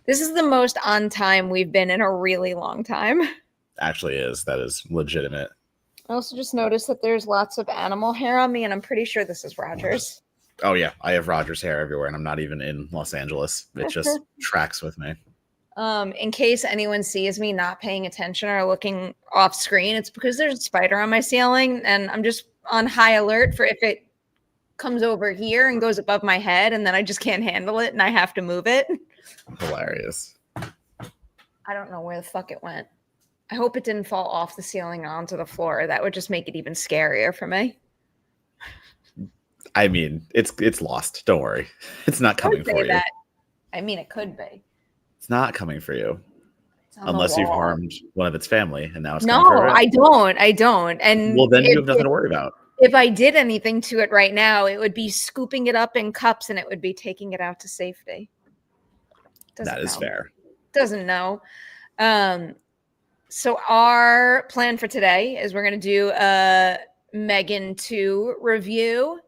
This is the most on time we've been in a really long time. Actually is. That is legitimate. I also just noticed that there's lots of animal hair on me, and I'm pretty sure this is Roger's. Oh, yeah. I have Roger's hair everywhere, and I'm not even in Los Angeles. It just tracks with me. In case anyone sees me not paying attention or looking off screen, it's because there's a spider on my ceiling, and I'm just on high alert for if it comes over here and goes above my head, and then I just can't handle it, and I have to move it. Hilarious. I don't know where the fuck it went. I hope it didn't fall off the ceiling onto the floor. That would just make it even scarier for me. I mean, it's lost. Don't worry. It's not coming for you. I mean, it could be. It's not coming for you. Unless you've harmed one of its family, and now it's no, coming for it. I don't. And well, then you have nothing to worry about. If I did anything to it right now, it would be scooping it up in cups, and it would be taking it out to safety. That is fair. Doesn't know. So our plan for today is we're going to do a M3GAN 2 review.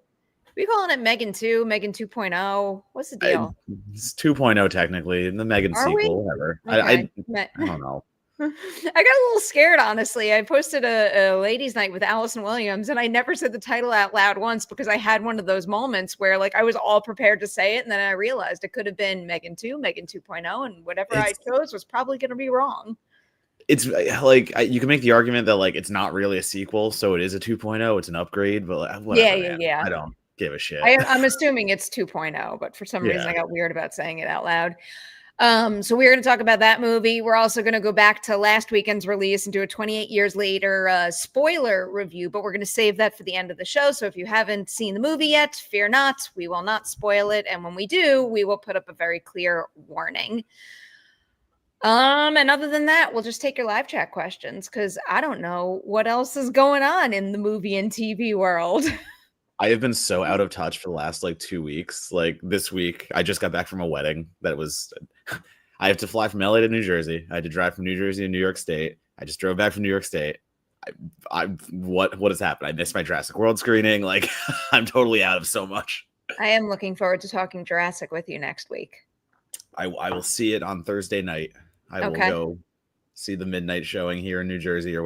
We calling it M3GAN 2, M3GAN 2.0. What's the deal? It's 2.0 technically, the M3GAN sequel, whatever. Okay. I don't know. I got a little scared, honestly. I posted a ladies' night with Allison Williams, and I never said the title out loud once because I had one of those moments where, like, I was all prepared to say it, and then I realized it could have been M3GAN 2, M3GAN 2.0, and whatever I chose was probably going to be wrong. It's like you can make the argument that like it's not really a sequel, so it is a 2.0. It's an upgrade, but whatever, yeah. I don't give a shit. I'm assuming it's 2.0, but for some reason I got weird about saying it out loud. So we're going to talk about that movie. We're also going to go back to last weekend's release and do a 28 years later spoiler review, but we're going to save that for the end of the show. So if you haven't seen the movie yet, fear not, we will not spoil it. And when we do, we will put up a very clear warning. And other than that, we'll just take your live chat questions because I don't know what else is going on in the movie and TV world. I have been so out of touch for the last like 2 weeks. Like this week, I just got back from a wedding that was, I have to fly from LA to New Jersey. I had to drive from New Jersey to New York State. I just drove back from New York State. What has happened? I missed my Jurassic World screening. Like I'm totally out of so much. I am looking forward to talking Jurassic with you next week. I will see it on Thursday night. I will go see the midnight showing here in New Jersey or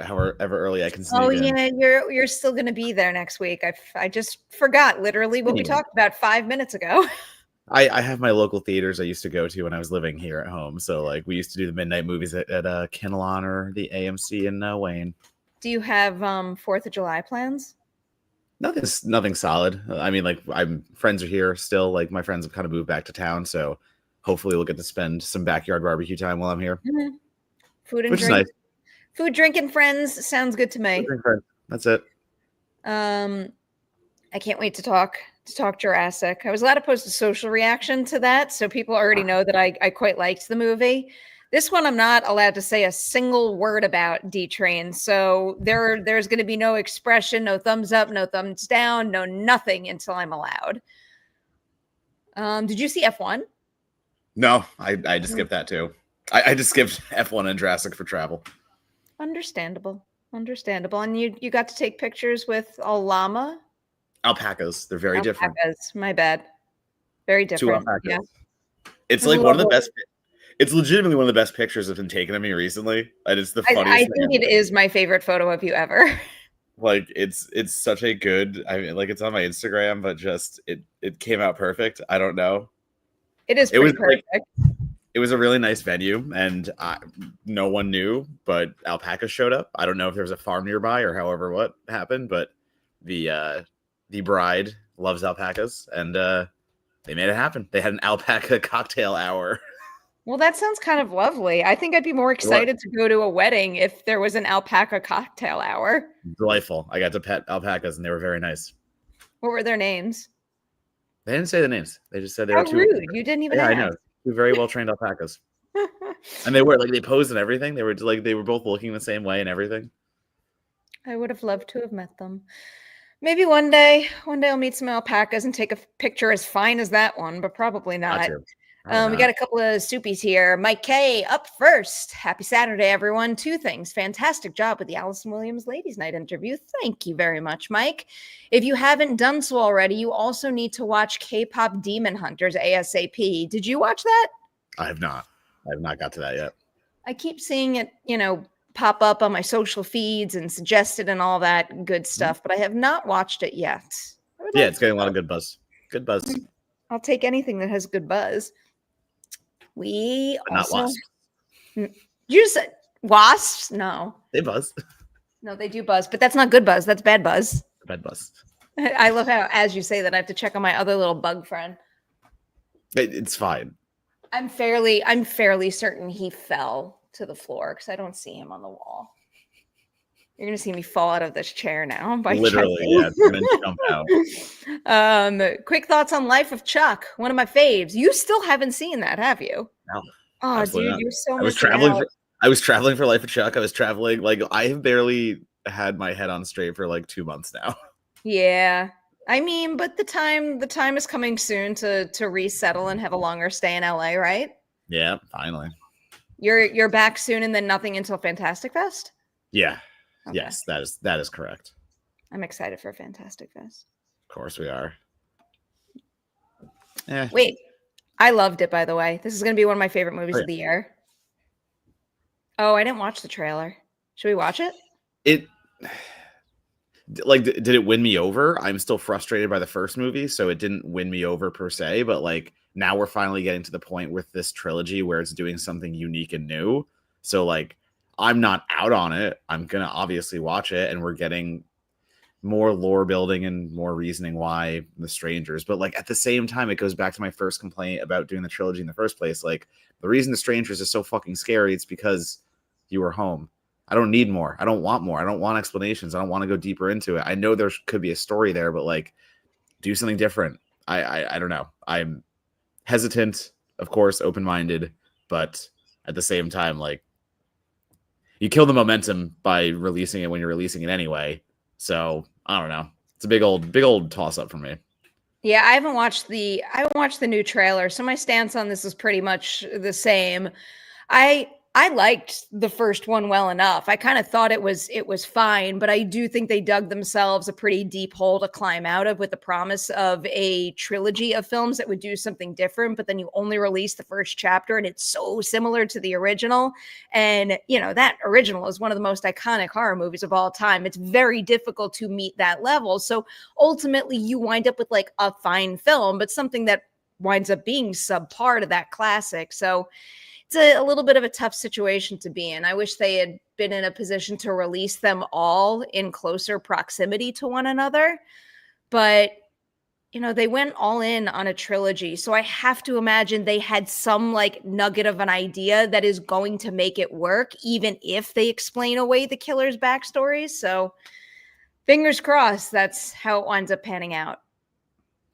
however early I can sneak in. Yeah, you're still going to be there next week. I just forgot literally what we talked about 5 minutes ago. I have my local theaters I used to go to when I was living here at home. So like we used to do the midnight movies at Kinnelon or the AMC in Wayne. Do you have 4th of July plans? Nothing solid. I mean, like friends are here still. Like my friends have kind of moved back to town, so hopefully we'll get to spend some backyard barbecue time while I'm here. Mm-hmm. Food and Which drink. Is nice. Food, drink, and friends sounds good to me. That's it. I can't wait to talk Jurassic. I was allowed to post a social reaction to that, so people already know that I quite liked the movie. This one I'm not allowed to say a single word about, D-Train. So there's going to be no expression, no thumbs up, no thumbs down, no nothing until I'm allowed. Did you see F1? No, I just skipped that too. I just skipped F1 and Jurassic for travel. Understandable. And you got to take pictures with a llama? Alpacas. They're very different. My bad. Very different. 2 alpacas. Yeah. It's like one of the best. It's legitimately one of the best pictures that have been taken of me recently. And it's the funniest I think it is my favorite photo of you ever. Like it's such a good, I mean, like it's on my Instagram, but just it came out perfect. I don't know. It is pretty perfect. It was a really nice venue, and no one knew, but alpacas showed up. I don't know if there was a farm nearby or however what happened, but the bride loves alpacas, and they made it happen. They had an alpaca cocktail hour. Well, that sounds kind of lovely. I think I'd be more excited to go to a wedding if there was an alpaca cocktail hour. Delightful. I got to pet alpacas, and they were very nice. What were their names? They didn't say the names. They just said they were too rude. You didn't even ask. I know. Two very well-trained alpacas. And they were like, they posed and everything. They were both looking the same way and everything. I would have loved to have met them. Maybe one day I'll meet some alpacas and take a picture as fine as that one, but probably not. We got a couple of soupies here. Mike K up first. Happy Saturday, everyone. Two things. Fantastic job with the Allison Williams Ladies Night interview. Thank you very much, Mike. If you haven't done so already, you also need to watch K-pop Demon Hunters ASAP. Did you watch that? I have not. I have not got to that yet. I keep seeing it, pop up on my social feeds and suggested and all that good stuff, but I have not watched it yet. Yeah, it's getting a lot of good buzz. Good buzz. I'll take anything that has good buzz. We but also... Not wasps. You said wasps? No. They buzz. No, they do buzz, but that's not good buzz. That's bad buzz. Bad buzz. I love how, as you say that, I have to check on my other little bug friend. It's fine. I'm fairly certain he fell to the floor because I don't see him on the wall. You're gonna see me fall out of this chair now. By literally, yeah, it's gonna jump out. Quick thoughts on Life of Chuck, one of my faves. You still haven't seen that, have you? No. Oh, dude, not. You're so. I was traveling for Life of Chuck. I was traveling I have barely had my head on straight for 2 months now. Yeah, I mean, but the time is coming soon to resettle and have a longer stay in LA, right? Yeah, finally. You're back soon, and then nothing until Fantastic Fest. Yeah. Okay. Yes, that is correct. I'm excited for Fantastic Fest. Of course we are. Yeah. Wait, I loved it, by the way. This is going to be one of my favorite movies of the year. Oh, I didn't watch the trailer. Should we watch it? Did it win me over? I'm still frustrated by the first movie, so it didn't win me over per se, but now we're finally getting to the point with this trilogy where it's doing something unique and new. So I'm not out on it. I'm going to obviously watch it, and we're getting more lore building and more reasoning why The Strangers. But at the same time, it goes back to my first complaint about doing the trilogy in the first place. The reason The Strangers is so fucking scary, it's because you were home. I don't need more. I don't want more. I don't want explanations. I don't want to go deeper into it. I know there could be a story there, but do something different. I don't know. I'm hesitant, of course, open-minded, but at the same time, you kill the momentum by releasing it when you're releasing it anyway. So I don't know. It's a big old toss up for me. Yeah, I haven't watched the new trailer, so my stance on this is pretty much the same. I liked the first one well enough. I kind of thought it was fine, but I do think they dug themselves a pretty deep hole to climb out of with the promise of a trilogy of films that would do something different, but then you only release the first chapter and it's so similar to the original. And, that original is one of the most iconic horror movies of all time. It's very difficult to meet that level. So ultimately you wind up with a fine film, but something that winds up being subpar to that classic. So it's a little bit of a tough situation to be in. I wish they had been in a position to release them all in closer proximity to one another. But, they went all in on a trilogy. So I have to imagine they had some nugget of an idea that is going to make it work, even if they explain away the killer's backstories. So fingers crossed that's how it winds up panning out.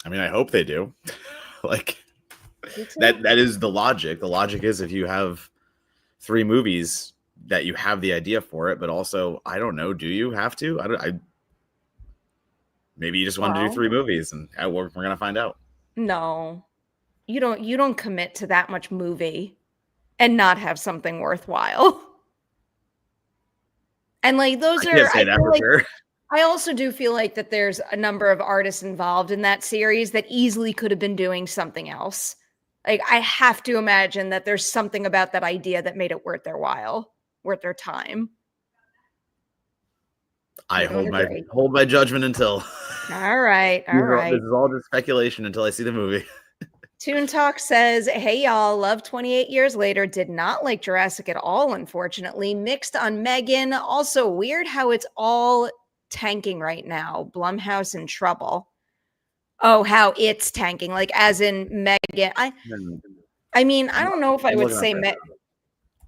I mean, I hope they do. That is the logic. The logic is if you have 3 movies that you have the idea for it, but also, I don't know, do you have to? Maybe you just want to do 3 movies, and we're going to find out. No, you don't commit to that much movie and not have something worthwhile. And those are, I also do feel that there's a number of artists involved in that series that easily could have been doing something else. I have to imagine that there's something about that idea that made it worth their while, worth their time. I hold my judgment until. All right. This is all just speculation until I see the movie. Toon Talk says, "Hey y'all, love 28 years later. Did not like Jurassic at all, unfortunately. Mixed on M3GAN. Also weird how it's all tanking right now. Blumhouse in trouble." Oh, how it's tanking, as in M3GAN. I mean, I don't know if I would say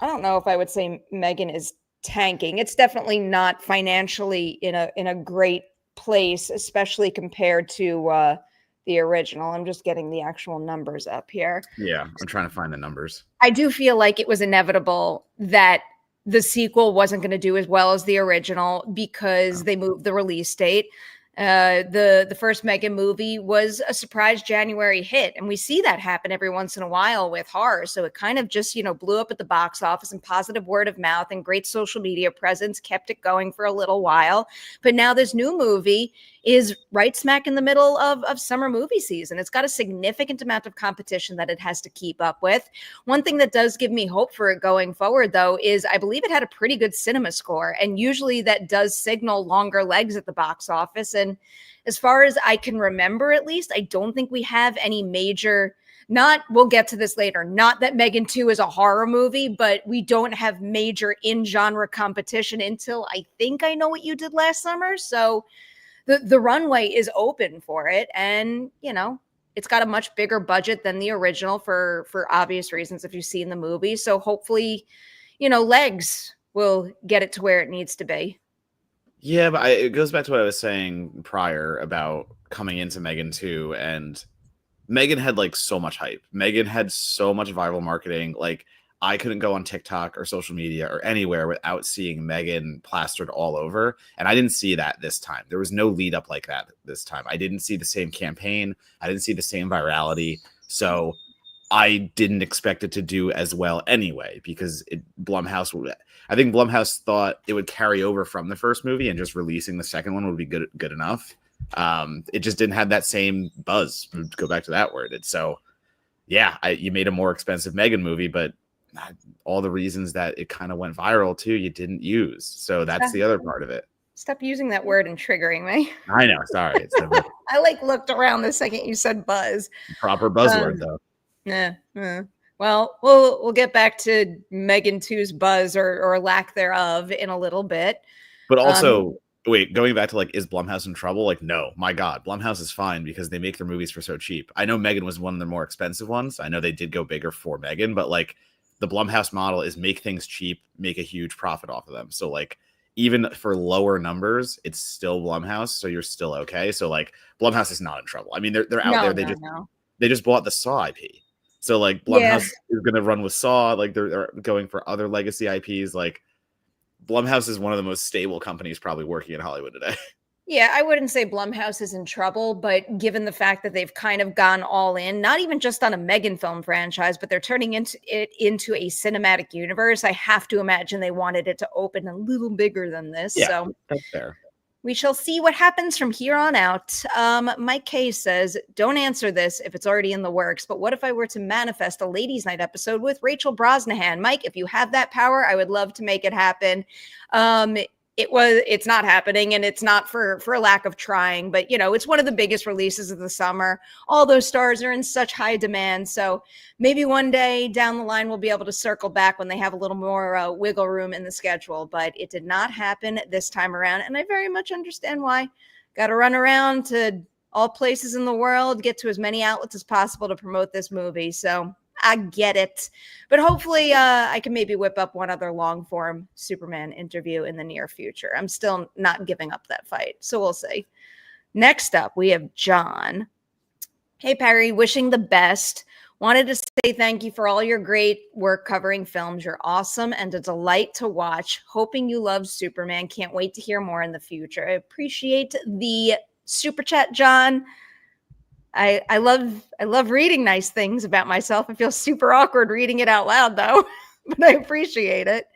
M3GAN is tanking. It's definitely not financially in a great place, especially compared to the original. I'm just getting the actual numbers up here. Yeah, I'm trying to find the numbers. I do feel like it was inevitable that the sequel wasn't going to do as well as the original because they moved the release date. The first M3GAN movie was a surprise January hit, and we see that happen every once in a while with horror. So it kind of just, blew up at the box office, and positive word of mouth and great social media presence kept it going for a little while. But now this new movie is right smack in the middle of summer movie season. It's got a significant amount of competition that it has to keep up with. One thing that does give me hope for it going forward, though, is I believe it had a pretty good cinema score, and usually that does signal longer legs at the box office. And as far as I can remember, at least, I don't think we have any major, we'll get to this later, not that M3GAN 2 is a horror movie, but we don't have major in-genre competition until I think I Know What You Did Last Summer. So the runway is open for it. And, it's got a much bigger budget than the original for obvious reasons if you've seen the movie. So hopefully, legs will get it to where it needs to be. Yeah, but it goes back to what I was saying prior about coming into M3GAN 2, and M3GAN had like so much hype. M3GAN had so much viral marketing. Like, I couldn't go on TikTok or social media or anywhere without seeing M3GAN plastered all over. And I didn't see that this time. There was no lead up like that this time. I didn't see the same campaign. I didn't see the same virality. So I didn't expect it to do as well anyway, because I think Blumhouse thought it would carry over from the first movie, and just releasing the second one would be good enough. It just didn't have that same buzz. Go back to that word. You made a more expensive M3GAN movie, but all the reasons that it kind of went viral too, you didn't use. So that's the other part of it. Stop using that word and triggering me. I know. Sorry. I looked around the second you said buzz. Proper buzzword though. Yeah. Well, we'll get back to M3GAN 2's buzz or lack thereof in a little bit. But also, wait, going back to is Blumhouse in trouble? No, my God, Blumhouse is fine because they make their movies for so cheap. I know M3GAN was one of the more expensive ones. I know they did go bigger for M3GAN, but the Blumhouse model is make things cheap, make a huge profit off of them. So even for lower numbers, it's still Blumhouse, so you're still okay. So Blumhouse is not in trouble. I mean, they're out there. They just bought the Saw IP. So Blumhouse is going to run with Saw. They're going for other legacy IPs. Blumhouse is one of the most stable companies probably working in Hollywood today. Yeah, I wouldn't say Blumhouse is in trouble, but given the fact that they've kind of gone all in, not even just on a M3GAN film franchise, but they're turning it into a cinematic universe, I have to imagine they wanted it to open a little bigger than this. Yeah, so that's fair. We shall see what happens from here on out. Mike K says, don't answer this if it's already in the works, but what if I were to manifest a ladies' night episode with Rachel Brosnahan? Mike, if you have that power, I would love to make it happen. It's not happening, and it's not for a lack of trying, but it's one of the biggest releases of the summer. All those stars are in such high demand. So maybe one day down the line, we'll be able to circle back when they have a little more wiggle room in the schedule, but it did not happen this time around. And I very much understand why. Got to run around to all places in the world, get to as many outlets as possible to promote this movie. So I get it. But hopefully I can maybe whip up one other long form Superman interview in the near future. I'm still not giving up that fight. So we'll see. Next up, we have John. Hey, Perri, wishing the best. Wanted to say thank you for all your great work covering films. You're awesome and a delight to watch. Hoping you love Superman. Can't wait to hear more in the future. I appreciate the super chat, John. I love reading nice things about myself. I feel super awkward reading it out loud, though, but I appreciate it.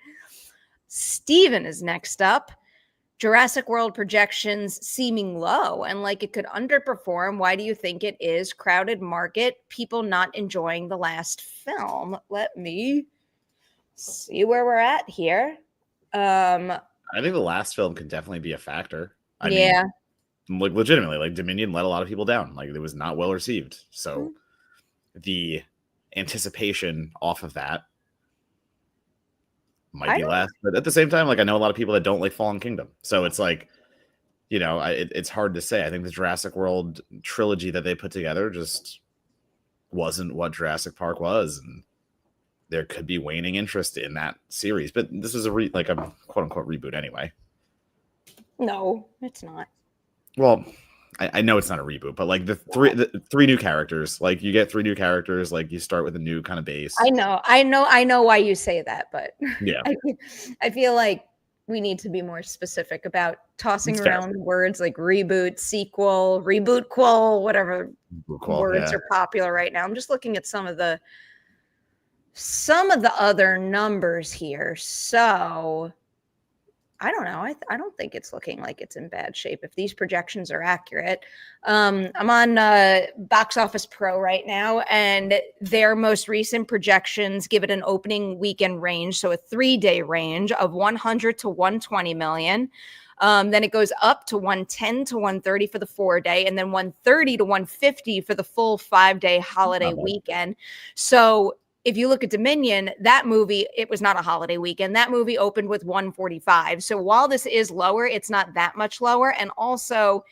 Steven is next up. Jurassic World projections seeming low and like it could underperform. Why do you think it is? Crowded market, people not enjoying the last film. Let me see where we're at here. I think the last film can definitely be a factor. I mean, legitimately, Dominion let a lot of people down. It was not well received. So the anticipation off of that might be less. But at the same time, I know a lot of people that don't like Fallen Kingdom. So it's it's hard to say. I think the Jurassic World trilogy that they put together just wasn't what Jurassic Park was. And there could be waning interest in that series. But this is a quote unquote reboot anyway. No, it's not. Well, I know it's not a reboot, but the three new characters, you get three new characters, you start with a new kind of base. I know why you say that, but yeah, I feel like we need to be more specific about tossing around words like reboot, sequel, reboot-quel, whatever words are popular right now. I'm just looking at some of the other numbers here. So I don't know. I don't think it's looking like it's in bad shape if these projections are accurate. I'm on Box Office Pro right now, and their most recent projections give it an opening weekend range, so a 3-day range of 100 to 120 million. Then it goes up to 110 to 130 for the 4-day, and then 130 to 150 for the full 5-day holiday weekend. So if you look at Dominion, that movie, it was not a holiday weekend. That movie opened with 145. So while this is lower, it's not that much lower. And also,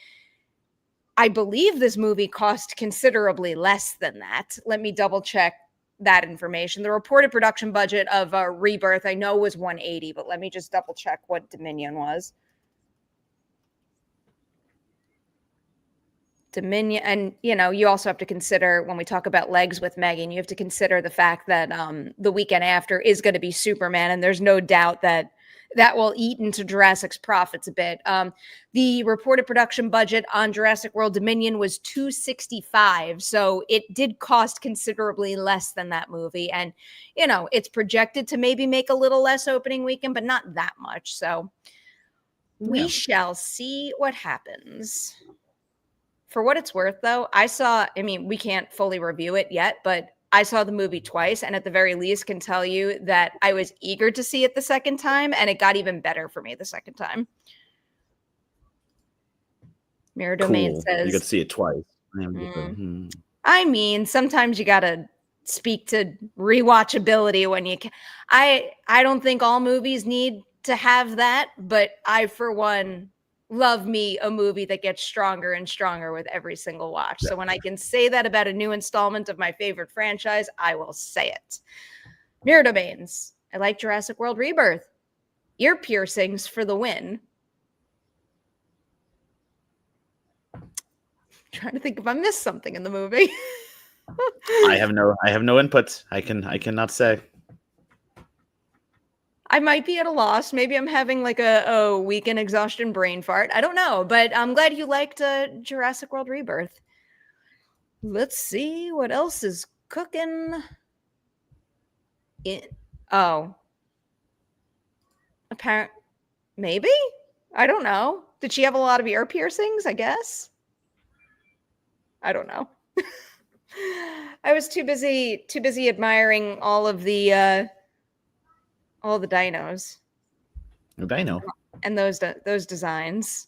I believe this movie cost considerably less than that. Let me double check that information. The reported production budget of Rebirth, I know, was 180, but let me just double check what Dominion was. Dominion, and you also have to consider, when we talk about legs with M3GAN, you have to consider the fact that the weekend after is going to be Superman, and there's no doubt that will eat into Jurassic's profits a bit. The reported production budget on Jurassic World Dominion was 265, so it did cost considerably less than that movie, and it's projected to maybe make a little less opening weekend, but not that much. So we shall see what happens. For what it's worth, though, we can't fully review it yet, but I saw the movie twice, and at the very least can tell you that I was eager to see it the second time, and it got even better for me the second time. Mirror Domain says... You got to see it twice. I mean, sometimes you got to speak to rewatchability when you can. I don't think all movies need to have that, but I, for one... love me a movie that gets stronger and stronger with every single watch. So when I can say that about a new installment of my favorite franchise, I will say it. Mirror Domains. I like Jurassic World Rebirth. Ear piercings for the win. I'm trying to think if I missed something in the movie. I have no input. I cannot say. I might be at a loss. Maybe I'm having like a weekend exhaustion brain fart. I don't know, but I'm glad you liked Jurassic World Rebirth. Let's see what else is cooking. Maybe? I don't know. Did she have a lot of ear piercings, I guess? I don't know. I was too busy admiring all the dinos. No dino. And those designs.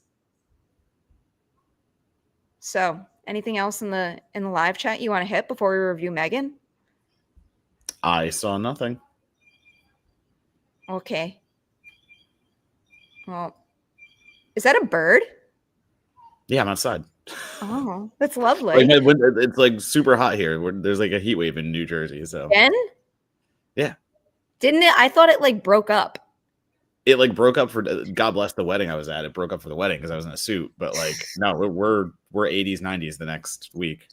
So, anything else in the live chat you want to hit before we review M3GAN? I saw nothing. Okay. Well, is that a bird? Yeah, I'm outside. Oh, that's lovely. It's like super hot here. There's like a heat wave in New Jersey. So Ben? Yeah. Didn't it? I thought it like broke up. It like broke up for, God bless the wedding I was at. It broke up for the wedding because I was in a suit. But like, no, we're 80s, 90s the next week.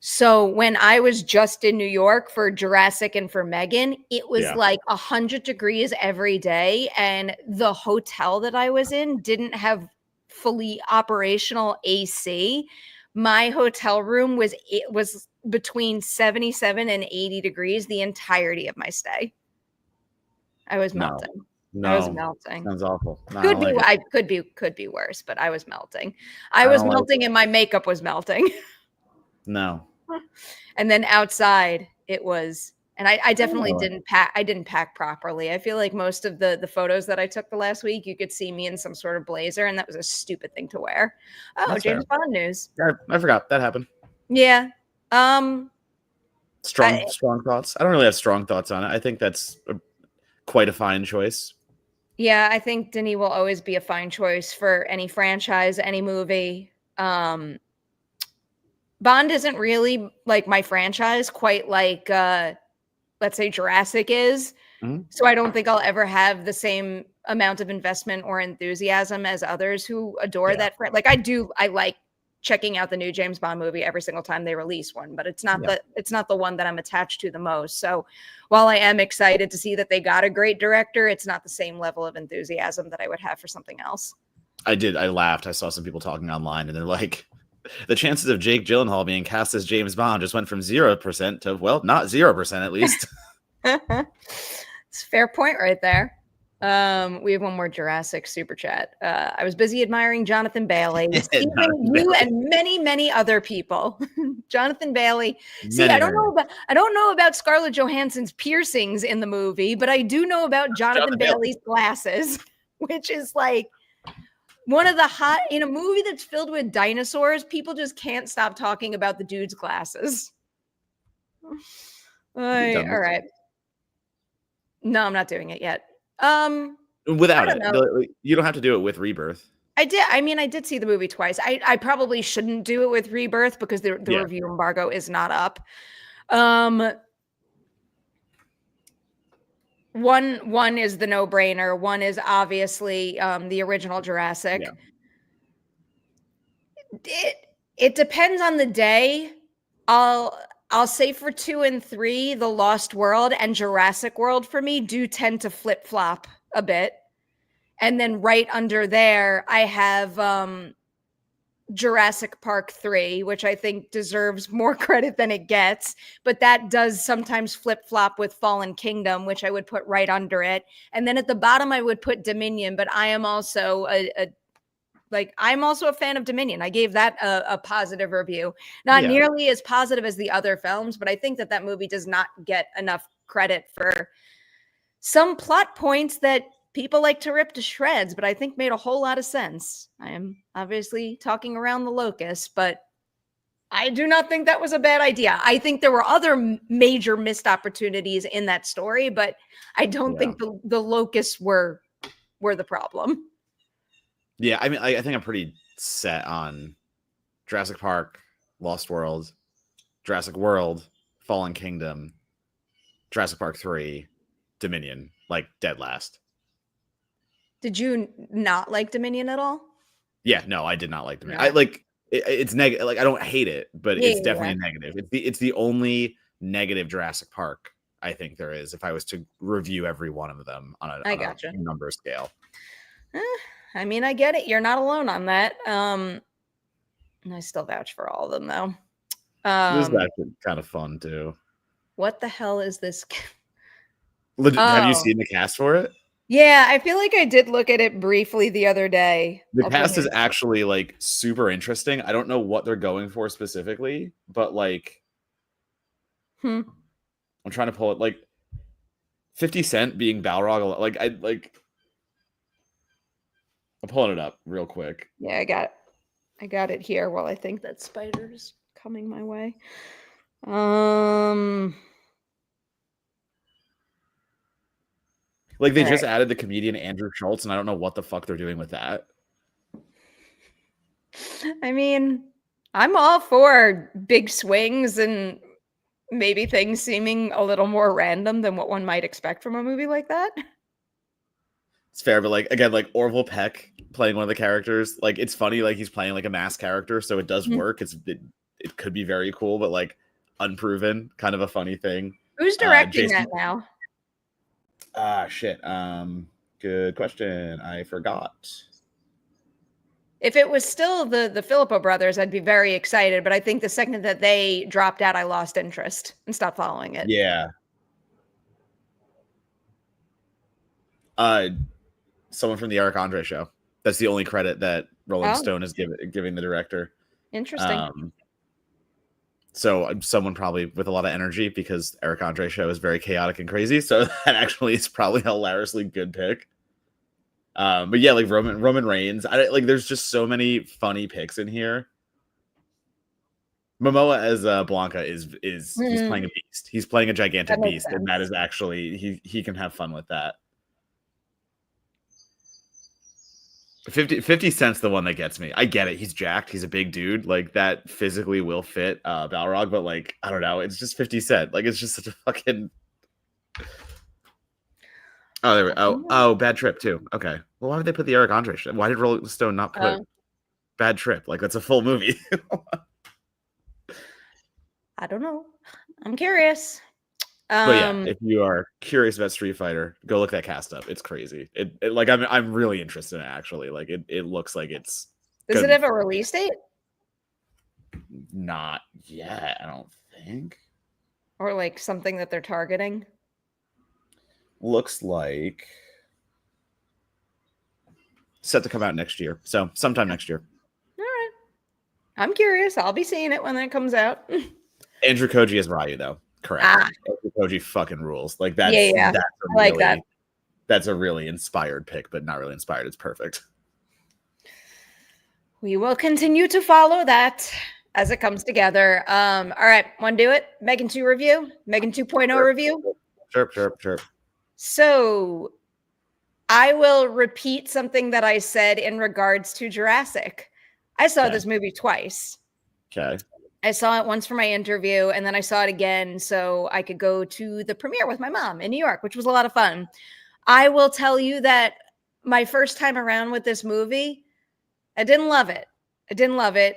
So when I was just in New York for Jurassic and for M3GAN, it was like 100 degrees every day. And the hotel that I was in didn't have fully operational AC. My hotel room was between 77 and 80 degrees the entirety of my stay. I was melting. No, I was melting. Sounds awful. No, could be worse, but I was melting. I was melting and my makeup was melting. No. And then outside it was, and I definitely didn't pack. I didn't pack properly. I feel like most of the photos that I took the last week, you could see me in some sort of blazer, and that was a stupid thing to wear. Oh, that's James Bond news. I forgot that happened. Yeah. Strong thoughts. I don't really have strong thoughts on it. I think that's quite a fine choice. Yeah, I think Denis will always be a fine choice for any franchise, any movie. Bond isn't really like my franchise, quite like let's say Jurassic is. Mm-hmm. So I don't think I'll ever have the same amount of investment or enthusiasm as others who adore that. Like I like checking out the new James Bond movie every single time they release one, but it's not the one that I'm attached to the most. So while I am excited to see that they got a great director, it's not the same level of enthusiasm that I would have for something else. I laughed. I saw some people talking online and they're like, the chances of Jake Gyllenhaal being cast as James Bond just went from 0% to, well, not 0% at least. It's a fair point right there. We have one more Jurassic super chat. I was busy admiring Jonathan Bailey, you and many, many other people. Jonathan Bailey. See, I don't know about Scarlett Johansson's piercings in the movie, but I do know about Jonathan Bailey's glasses, which is like one of the hot in a movie that's filled with dinosaurs. People just can't stop talking about the dude's glasses. All right. No, I'm not doing it yet. Without it, you don't have to do it with Rebirth. I did see the movie twice. I probably shouldn't do it with Rebirth because the review embargo is not up. One is the no-brainer. One is obviously the original Jurassic. Yeah. It depends on the day. I'll say for 2 and 3, The Lost World and Jurassic World for me do tend to flip-flop a bit. And then right under there, I have Jurassic Park 3, which I think deserves more credit than it gets. But that does sometimes flip-flop with Fallen Kingdom, which I would put right under it. And then at the bottom, I would put Dominion. But I am also I'm also a fan of Dominion. I gave that a positive review. Not nearly as positive as the other films, but I think that movie does not get enough credit for some plot points that people like to rip to shreds, but I think made a whole lot of sense. I am obviously talking around the locus, but I do not think that was a bad idea. I think there were other major missed opportunities in that story, but I don't think the locusts were the problem. Yeah, I mean, I think I'm pretty set on Jurassic Park, Lost World, Jurassic World, Fallen Kingdom, Jurassic Park 3, Dominion, like dead last. Did you not like Dominion at all? Yeah, no, I did not like Dominion. No. It's negative. Like, I don't hate it, but it's definitely negative. It's the only negative Jurassic Park I think there is if I was to review every one of them on a number scale. I mean, I get it. You're not alone on that. And I still vouch for all of them, though. This is actually kind of fun, too. What the hell is this? Have you seen the cast for it? Yeah, I feel like I did look at it briefly the other day. The cast is actually, like, super interesting. I don't know what they're going for specifically, but, like... I'm trying to pull it. Like, 50 Cent being Balrog, I'm pulling it up real quick. Yeah, I got it here while I think that spider's coming my way. Like, they just added the comedian Andrew Schultz, and I don't know what the fuck they're doing with that. I mean, I'm all for big swings and maybe things seeming a little more random than what one might expect from a movie like that. It's fair, but like again, like Orville Peck playing one of the characters, like it's funny, like he's playing like a masked character, so it does work. It could be very cool, but like unproven, kind of a funny thing. Who's directing that now? Shit. Good question. I forgot. If it was still the Filippo brothers, I'd be very excited. But I think the second that they dropped out, I lost interest and stopped following it. Yeah. Someone from the Eric Andre show. That's the only credit that Rolling Stone is giving the director. Interesting. So someone probably with a lot of energy because Eric Andre show is very chaotic and crazy. So that actually is probably a hilariously good pick. But yeah, like Roman Reigns. There's just so many funny picks in here. Momoa as Blanca is he's playing a beast. He's playing a gigantic beast, and that is actually he can have fun with that. 50 Cent's the one that gets me. I get it. He's jacked. He's a big dude. Like that physically will fit Balrog, but like I don't know. It's just 50 Cent. Like it's just such a fucking. Oh, there we go. Oh, Bad Trip too. Okay. Well, why did they put the Eric Andre shit? Why did Rolling Stone not put bad trip. Like, that's a full movie. I don't know. I'm curious. But yeah, if you are curious about Street Fighter, go look that cast up. It's crazy. Like, I'm really interested in it, actually. Like, it looks like it's. Does it have a release date? Not yet, I don't think. Or like something that they're targeting? Looks like set to come out next year. So sometime next year. All right. I'm curious. I'll be seeing it when that comes out. Andrew Koji is Ryu, though. Correct. Andrew Koji fucking rules. Like, that's I like that. That's a really inspired pick, but not really inspired. It's perfect. We will continue to follow that as it comes together. All right. Want to do it? M3GAN 2 review? M3GAN 2.0 review? Sure. So I will repeat something that I said in regards to Jurassic. I saw this movie twice. Okay. I saw it once for my interview, and then I saw it again so I could go to the premiere with my mom in New York, which was a lot of fun. I will tell you that my first time around with this movie, I didn't love it.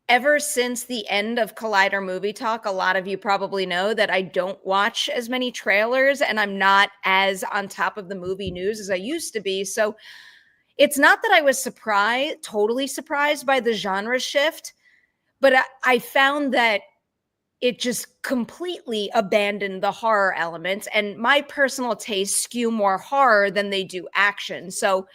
Ever since the end of Collider Movie Talk, a lot of you probably know that I don't watch as many trailers and I'm not as on top of the movie news as I used to be. So it's not that I was totally surprised by the genre shift, but I found that it just completely abandoned the horror elements, and my personal tastes skew more horror than they do action. So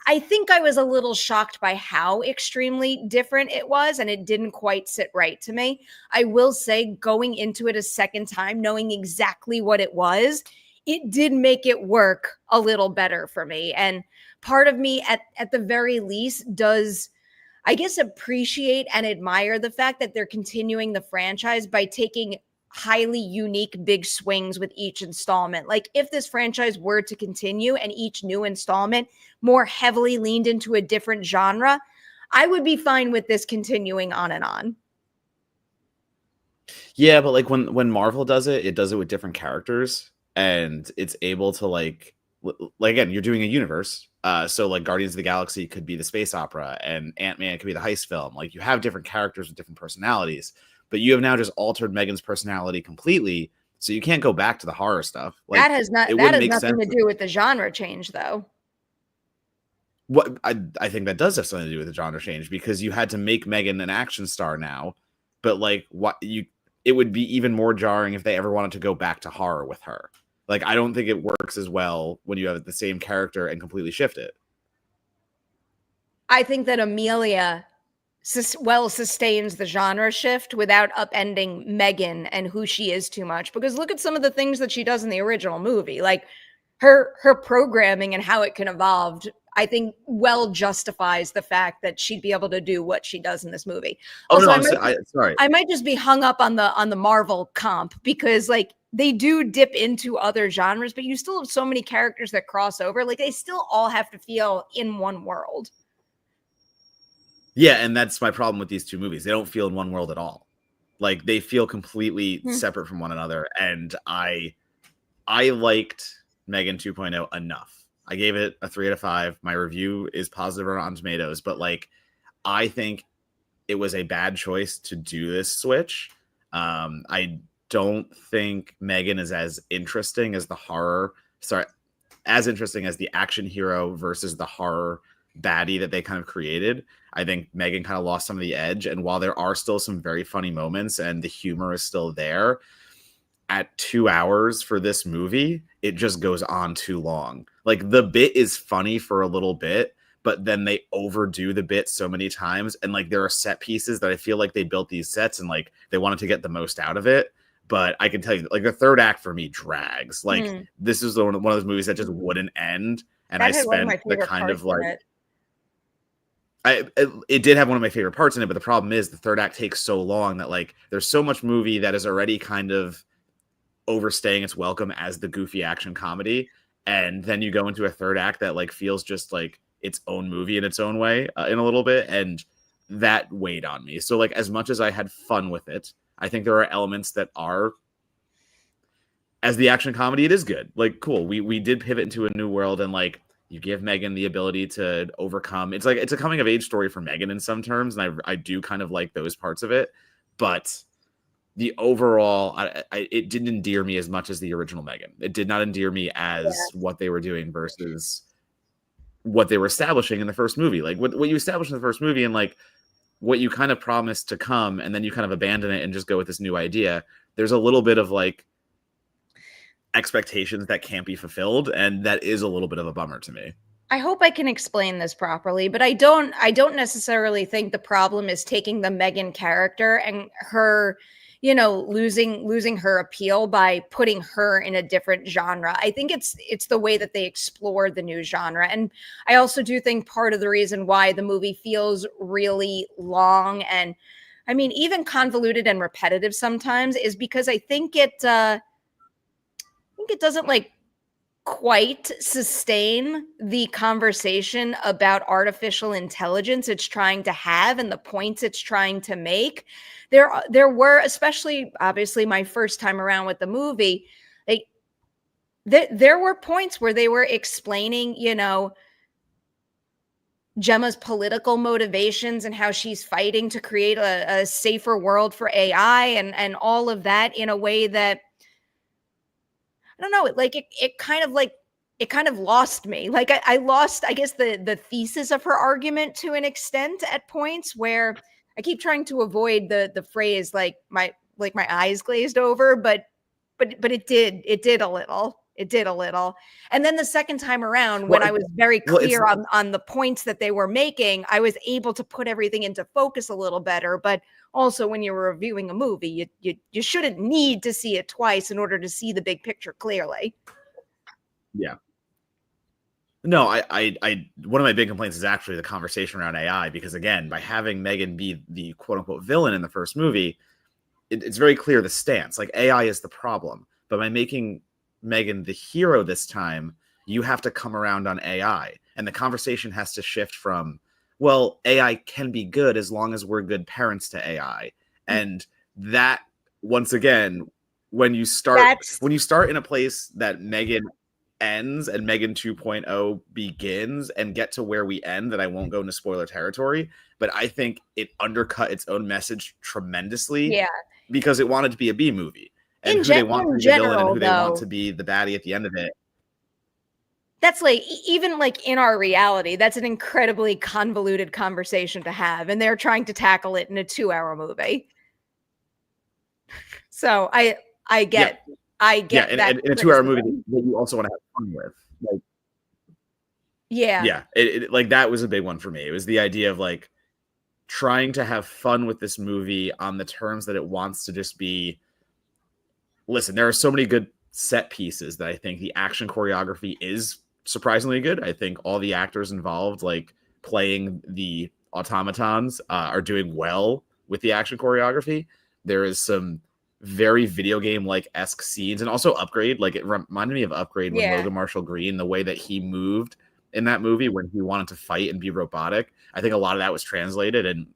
I think I was a little shocked by how extremely different it was, and it didn't quite sit right to me. I will say, going into it a second time, knowing exactly what it was, it did make it work a little better for me. And part of me, at the very least, does, I guess, appreciate and admire the fact that they're continuing the franchise by taking highly unique big swings with each installment. Like, if this franchise were to continue and each new installment more heavily leaned into a different genre, I would be fine with this continuing on and on. Yeah, but like when Marvel does it does it with different characters, and it's able to like again, you're doing a universe. So like Guardians of the Galaxy could be the space opera, and Ant-Man could be the heist film. Like, you have different characters with different personalities, but you have now just altered M3GAN's personality completely, so you can't go back to the horror stuff. Like, that has nothing to do with the genre change, though. What I think that does have something to do with the genre change, because you had to make M3GAN an action star now, but like it would be even more jarring if they ever wanted to go back to horror with her. Like, I don't think it works as well when you have the same character and completely shift it. I think that Amelia sustains the genre shift without upending M3GAN and who she is too much. Because look at some of the things that she does in the original movie. Like, her programming and how it can evolve, I think, well justifies the fact that she'd be able to do what she does in this movie. Also, I might just be hung up on the Marvel comp, because like, they do dip into other genres, but you still have so many characters that cross over. Like, they still all have to feel in one world. Yeah, and that's my problem with these two movies. They don't feel in one world at all. Like, they feel completely separate from one another. And I liked M3GAN 2.0 enough. I gave it a 3 out of 5. My review is positive on Rotten Tomatoes, but like, I think it was a bad choice to do this switch. I don't think M3GAN is as interesting as as interesting as the action hero versus the horror baddie that they kind of created. I think M3GAN kind of lost some of the edge, and while there are still some very funny moments and the humor is still there, at 2 hours for this movie, it just goes on too long. Like, the bit is funny for a little bit, but then they overdo the bit so many times, and like, there are set pieces that I feel like they built these sets and like they wanted to get the most out of it. But I can tell you, like, the third act for me drags. Like, this is one of those movies that just wouldn't end. And I spent the kind of like, it did have one of my favorite parts in it. But the problem is the third act takes so long that like, there's so much movie that is already kind of overstaying its welcome as the goofy action comedy. And then you go into a third act that like feels just like its own movie in its own way in a little bit. And that weighed on me. So like, as much as I had fun with it, I think there are elements that are, as the action comedy, it is good. Like, cool. We did pivot into a new world, and like, You give M3GAN the ability to overcome. It's like it's a coming of age story for M3GAN in some terms, and I do kind of like those parts of it. But the overall, it didn't endear me as much as the original M3GAN. It did not endear me as what they were doing versus what they were establishing in the first movie. Like what you established in the first movie, and like what you kind of promised to come, and then you kind of abandon it and just go with this new idea. There's a little bit of like expectations that can't be fulfilled, and that is a little bit of a bummer to me. I hope I can explain this properly, but I don't necessarily think the problem is taking the M3GAN character and her, you know, losing her appeal by putting her in a different genre. I think it's the way that they explore the new genre. And I also do think part of the reason why the movie feels really long and, I mean, even convoluted and repetitive sometimes is because I think it doesn't like quite sustain the conversation about artificial intelligence it's trying to have and the points it's trying to make. There were, especially obviously my first time around with the movie, like there were points where they were explaining, you know, Gemma's political motivations and how she's fighting to create a safer world for AI and all of that in a way that, I don't know, it kind of lost me. Like I lost, I guess, the thesis of her argument to an extent at points where I keep trying to avoid the phrase like my eyes glazed over, but it did a little. It did a little. And then the second time around, when I was very clear on the points that they were making, I was able to put everything into focus a little better. But also, when you're reviewing a movie, you shouldn't need to see it twice in order to see the big picture clearly. Yeah. No, I one of my big complaints is actually the conversation around AI, because again, by having M3GAN be the quote unquote villain in the first movie, it's very clear the stance. Like, AI is the problem, but by making M3GAN the hero this time, you have to come around on AI, and the conversation has to shift from, well, AI can be good as long as we're good parents to AI. And that, once again, when you start in a place that M3GAN ends and M3GAN 2.0 begins and get to where we end, that I won't go into spoiler territory, but I think it undercut its own message tremendously. Yeah. Because it wanted to be a B movie. And who they want to be the villain and who they want to be the baddie at the end of it. That's like, even like in our reality, that's an incredibly convoluted conversation to have. And they're trying to tackle it in a 2-hour movie. So I get that. In a 2-hour movie that you also want to have fun with. Like, it like that was a big one for me. It was the idea of like trying to have fun with this movie on the terms that it wants to just be. Listen, there are so many good set pieces that I think the action choreography is surprisingly good. I think all the actors involved, like playing the automatons, are doing well with the action choreography. There is some very video game like esque scenes, and also Upgrade. Like, it reminded me of Upgrade when Logan Marshall Green, the way that he moved in that movie when he wanted to fight and be robotic. I think a lot of that was translated, and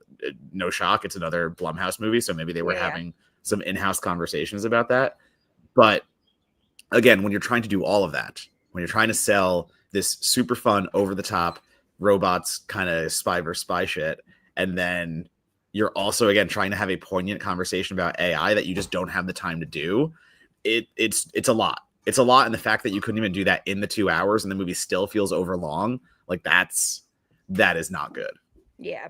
no shock, it's another Blumhouse movie, so maybe they were having some in-house conversations about that. But again, when you're trying to do all of that, when you're trying to sell this super fun, over the top robots kind of spy versus spy shit, and then you're also again trying to have a poignant conversation about AI that you just don't have the time to do, it's a lot. It's a lot, and the fact that you couldn't even do that in the 2 hours and the movie still feels overlong, like that is not good. Yeah.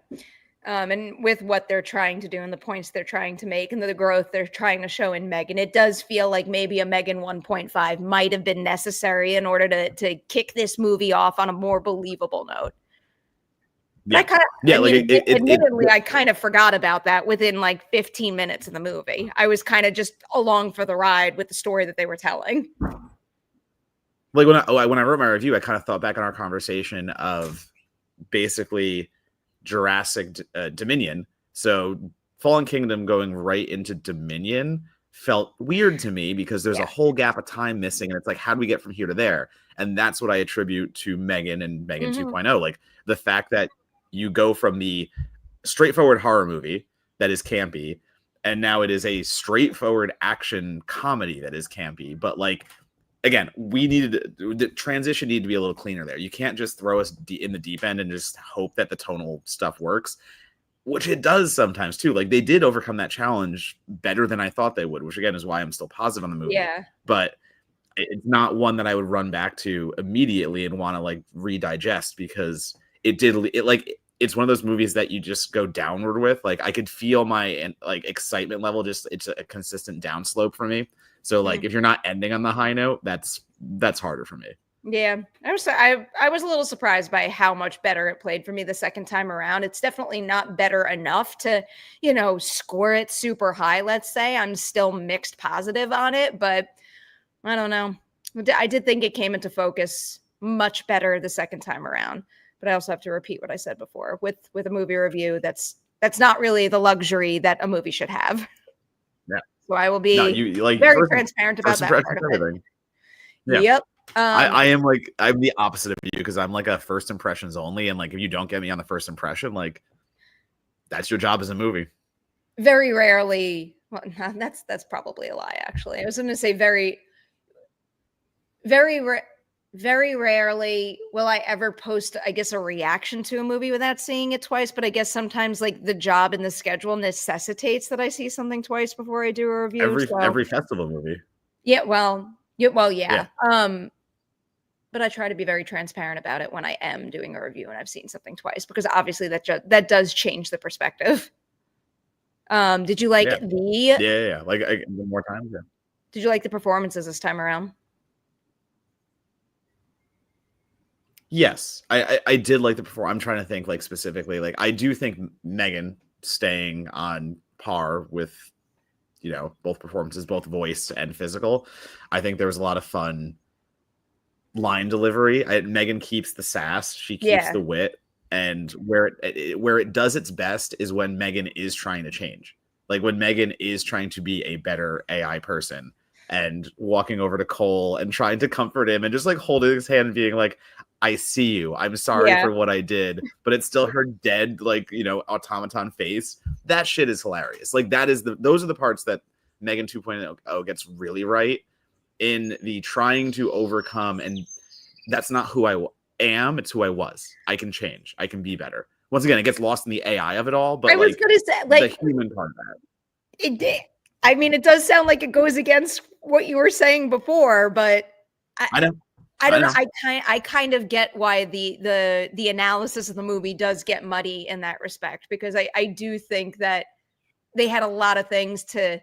And with what they're trying to do and the points they're trying to make and the growth they're trying to show in M3GAN, it does feel like maybe a M3GAN 1.5 might have been necessary in order to kick this movie off on a more believable note. Yeah. I kind of forgot about that within like 15 minutes of the movie. I was kind of just along for the ride with the story that they were telling. Like when I wrote my review, I kind of thought back on our conversation of basically Jurassic Dominion. So Fallen Kingdom going right into Dominion felt weird to me because there's a whole gap of time missing, and it's like, how do we get from here to there? And that's what I attribute to M3GAN and M3GAN 2.0. Like the fact that you go from the straightforward horror movie that is campy, and now it is a straightforward action comedy that is campy, but like again, the transition needed to be a little cleaner there. You can't just throw us in the deep end and just hope that the tonal stuff works, which it does sometimes too. Like they did overcome that challenge better than I thought they would, which again is why I'm still positive on the movie. Yeah. But it's not one that I would run back to immediately and want to like redigest, because it's one of those movies that you just go downward with. Like I could feel my like excitement level, it's a consistent downslope for me. So like if you're not ending on the high note, that's harder for me. Yeah, I was a little surprised by how much better it played for me the second time around. It's definitely not better enough to, score it super high, let's say. I'm still mixed positive on it, but I don't know. I did think it came into focus much better the second time around. But I also have to repeat what I said before. With a movie review, that's not really the luxury that a movie should have. Yeah. So I will be very transparent about that part of it. Yeah. Yep. I'm the opposite of you, because I'm like a first impressions only, and like if you don't get me on the first impression, like that's your job as a movie. Very rarely. Well, that's probably a lie. Actually, I was going to say very rarely will I ever post, I guess, a reaction to a movie without seeing it twice. But I guess sometimes like the job and the schedule necessitates that I see something twice before I do a review. Every festival movie. Yeah. Well, yeah. But I try to be very transparent about it when I am doing a review and I've seen something twice, because obviously that does change the perspective. Did you like Yeah. Like the more times. Yeah. Did you like the performances this time around? Yes, I did like the performance. I'm trying to think like specifically. Like I do think M3GAN staying on par with, both performances, both voice and physical. I think there was a lot of fun line delivery. M3GAN keeps the sass. She keeps the wit. And where it does its best is when M3GAN is trying to change. Like when M3GAN is trying to be a better AI person and walking over to Cole and trying to comfort him and just like holding his hand and being like, I see you. I'm sorry for what I did, but it's still her dead, like, automaton face. That shit is hilarious. Like those are the parts that M3GAN 2.0 gets really right in the trying to overcome. And that's not who I am. It's who I was. I can change. I can be better. Once again, it gets lost in the AI of it all, but I was going to say, like, the human part of that. It did. I mean, it does sound like it goes against what you were saying before, but I don't know. I kind of get why the analysis of the movie does get muddy in that respect, because I do think that they had a lot of things that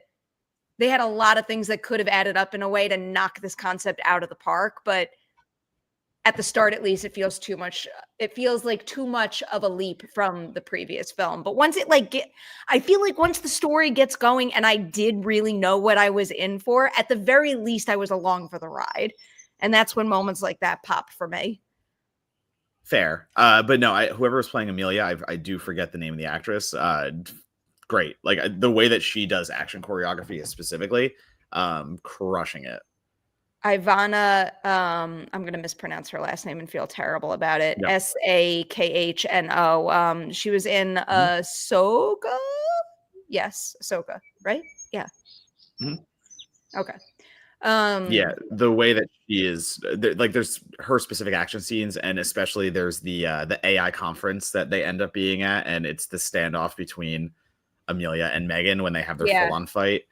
could have added up in a way to knock this concept out of the park. But at the start, at least, it feels too much. It feels like too much of a leap from the previous film. But once it I feel like once the story gets going and I did really know what I was in for, at the very least, I was along for the ride. And that's when moments like that pop for me. Fair. But no, whoever was playing Amelia, I do forget the name of the actress. Great. Like the way that she does action choreography is specifically crushing it. Ivana, I'm going to mispronounce her last name and feel terrible about it. Yep. Sakhno. She was in Ahsoka. Yes, Ahsoka, right? Yeah. Mm-hmm. Okay. Yeah, the way that she is, there's her specific action scenes, and especially there's the AI conference that they end up being at, and it's the standoff between Amelia and M3GAN when they have their full-on fight.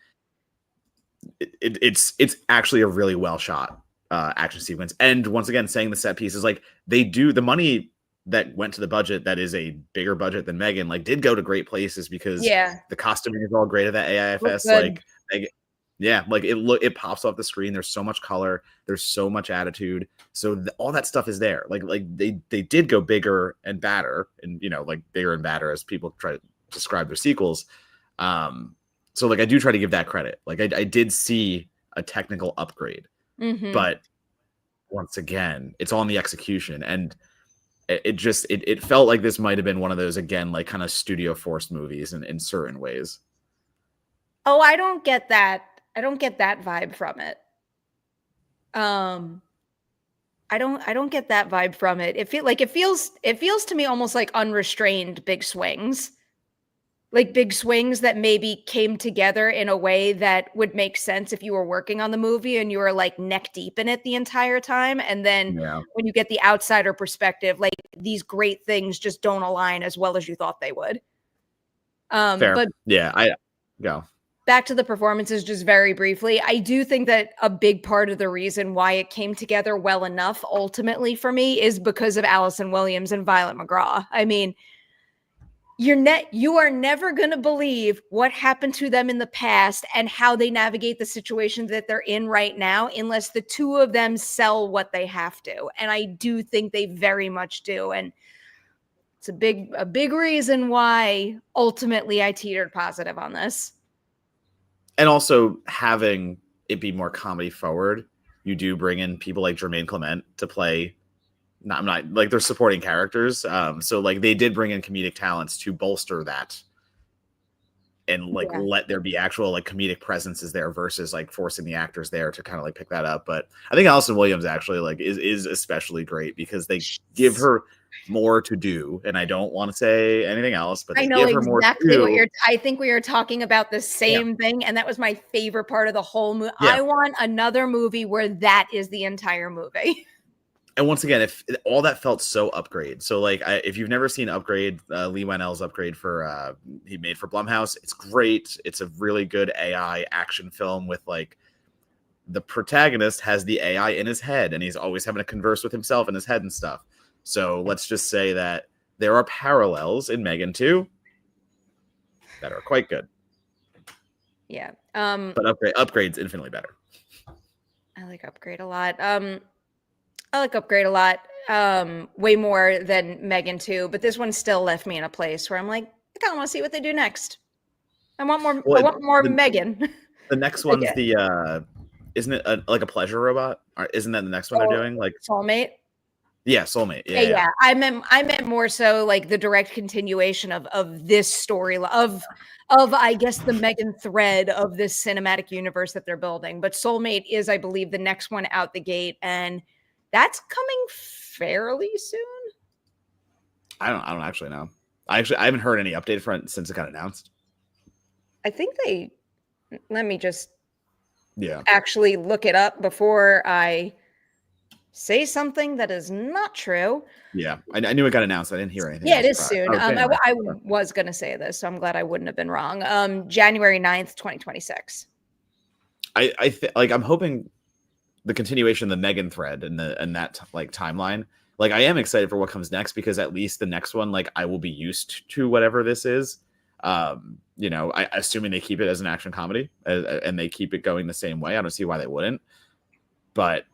It's actually a really well shot action sequence, and once again, saying the set pieces, like they do, the money that went to the budget that is a bigger budget than M3GAN, like did go to great places, because the costuming is all great at that AIFS, like. Yeah, like it pops off the screen. There's so much color. There's so much attitude. So all that stuff is there. Like they did go bigger and badder, and like bigger and badder as people try to describe their sequels. So like I do try to give that credit. Like I did see a technical upgrade, but once again, it's all in the execution, and it felt like this might have been one of those, again, like kind of studio forced movies in certain ways. Oh, I don't get that. I don't get that vibe from it. I don't get that vibe from it. It feels to me almost like unrestrained big swings. like big swings that maybe came together in a way that would make sense if you were working on the movie and you were like neck deep in it the entire time. And then when you get the outsider perspective, like these great things just don't align as well as you thought they would. Fair. But yeah, I go back to the performances just very briefly. I do think that a big part of the reason why it came together well enough ultimately for me is because of Allison Williams and Violet McGraw. I mean, you are never going to believe what happened to them in the past and how they navigate the situation that they're in right now unless the two of them sell what they have to. And I do think they very much do. And it's a big reason why ultimately I teetered positive on this. And also having it be more comedy forward, you do bring in people like Jermaine Clement to play. I'm not like they're supporting characters. So like they did bring in comedic talents to bolster that and like let there be actual like comedic presences there versus like forcing the actors there to kind of like pick that up. But I think Allison Williams actually like is especially great because they give her more to do. And I don't want to say anything else, but they give her more to do. I think we are talking about the same thing. And that was my favorite part of the whole movie. Yeah. I want another movie where that is the entire movie. And once again, if all that felt so Upgrade. So like, if you've never seen Upgrade, Lee Whannell's Upgrade for he made for Blumhouse, it's great. It's a really good AI action film with like the protagonist has the AI in his head and he's always having to converse with himself in his head and stuff. So let's just say that there are parallels in M3GAN 2 that are quite good. Yeah. But Upgrade's infinitely better. I like Upgrade a lot. I like Upgrade a lot, way more than M3GAN 2, but this one still left me in a place where I'm like, I kind of want to see what they do next. I want more. I want more M3GAN. The next one's isn't it like a pleasure robot? Or isn't that the next one they're doing? Like Soulmate. Yeah, Soulmate. Yeah. I meant more so like the direct continuation of this story of I guess the M3GAN thread of this cinematic universe that they're building. But Soulmate is, I believe, the next one out the gate, and that's coming fairly soon. I don't actually know. I haven't heard any update from it since it got announced. I think let me just actually look it up before I say something that is not true. Yeah, I knew it got announced. I didn't hear anything. Yeah, it is soon. I was going to say this, so I'm glad I wouldn't have been wrong. January 9th, 2026. I'm hoping the continuation of the M3GAN thread and that like timeline. Like I am excited for what comes next because at least the next one, like I will be used to whatever this is. You know, assuming they keep it as an action comedy and they keep it going the same way. I don't see why they wouldn't. But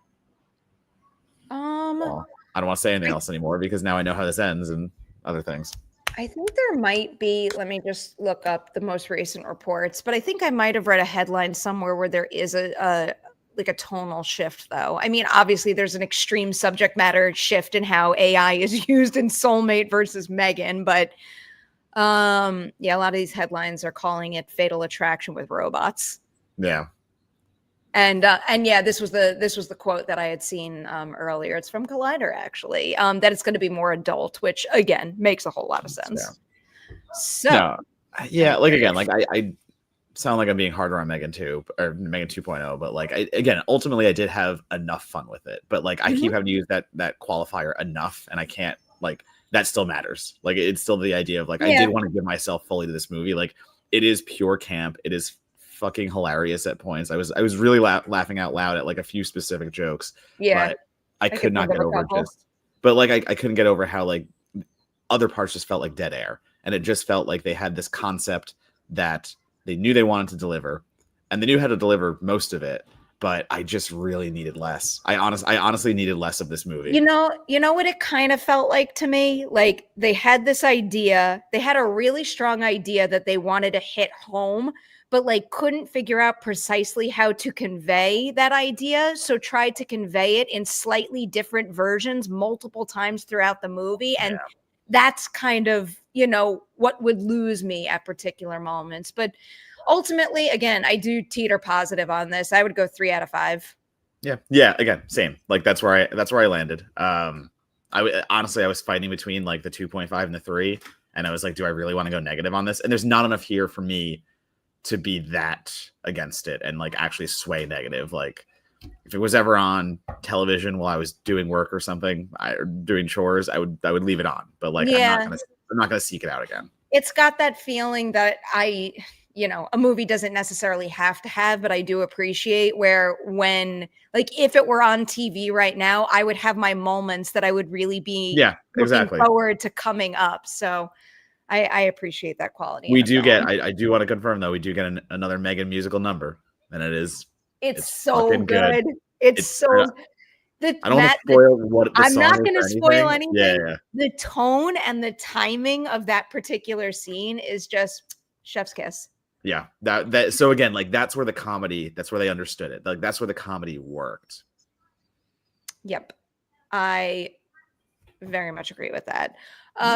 well, I don't want to say anything else anymore because now I know how this ends and other things. I think there might be, let me just look up the most recent reports, but I think I might have read a headline somewhere where there is a tonal shift though. I mean, obviously there's an extreme subject matter shift in how AI is used in Soulmate versus M3GAN, but a lot of these headlines are calling it Fatal Attraction with robots. Yeah. And yeah, this was the quote that I had seen earlier. It's from Collider actually. That it's going to be more adult, which again makes a whole lot of sense. Yeah. So yeah, like again, like I sound like I'm being harder on M3GAN 2 or M3GAN 2.0, but like ultimately I did have enough fun with it. But like I keep having to use that qualifier enough, and I can't like that still matters. Like it's still the idea of like I did want to give myself fully to this movie. Like it is pure camp. It is fucking hilarious at points. I was really laughing out loud at like a few specific jokes. Yeah, but I could not get over I couldn't get over how like other parts just felt like dead air, and it just felt like they had this concept that they knew they wanted to deliver, and they knew how to deliver most of it. But I just really needed less. I honestly needed less of this movie. You know what it kind of felt like to me? Like they had this idea, they had a really strong idea that they wanted to hit home, but like couldn't figure out precisely how to convey that idea. So tried to convey it in slightly different versions multiple times throughout the movie. And that's kind of, what would lose me at particular moments. But ultimately, again, I do teeter positive on this. I would go 3 out of 5. Yeah. Again, same. Like that's where I landed. I was fighting between like the 2.5 and the 3. And I was like, do I really want to go negative on this? And there's not enough here for me to be that against it and like actually sway negative. Like if it was ever on television while I was doing work or something, or doing chores, I would leave it on. But like I'm not gonna seek it out again. It's got that feeling that a movie doesn't necessarily have to have, but I do appreciate where when, like, if it were on TV right now, I would have my moments that I would really be looking forward to coming up. So I appreciate that quality. We do get, I do want to confirm though, we do get another M3GAN musical number, and it's so good. It's so. I don't want to spoil what the I'm song not going to spoil anything. Yeah. The tone and the timing of that particular scene is just chef's kiss. Yeah, that so again, like that's where they understood it. Like that's where the comedy worked. Yep, I very much agree with that.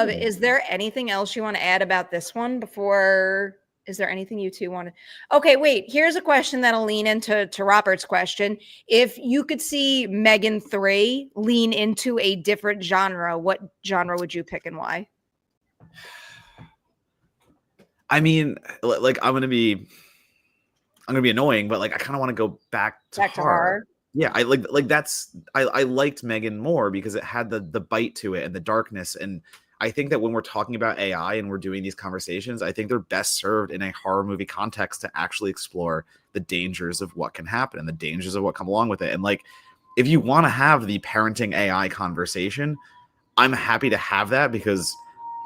Is there anything else you want to add about this one before? Is there anything you two want to? Okay, wait. Here's a question that'll lean into Robert's question. If you could see M3GAN 3 lean into a different genre, what genre would you pick and why? I mean, like I'm gonna be annoying, but like I kind of want to go back to horror. Yeah, I liked M3GAN more because it had the bite to it and the darkness. And I think that when we're talking about AI and we're doing these conversations, I think they're best served in a horror movie context to actually explore the dangers of what can happen and the dangers of what come along with it. And like, if you want to have the parenting AI conversation, I'm happy to have that because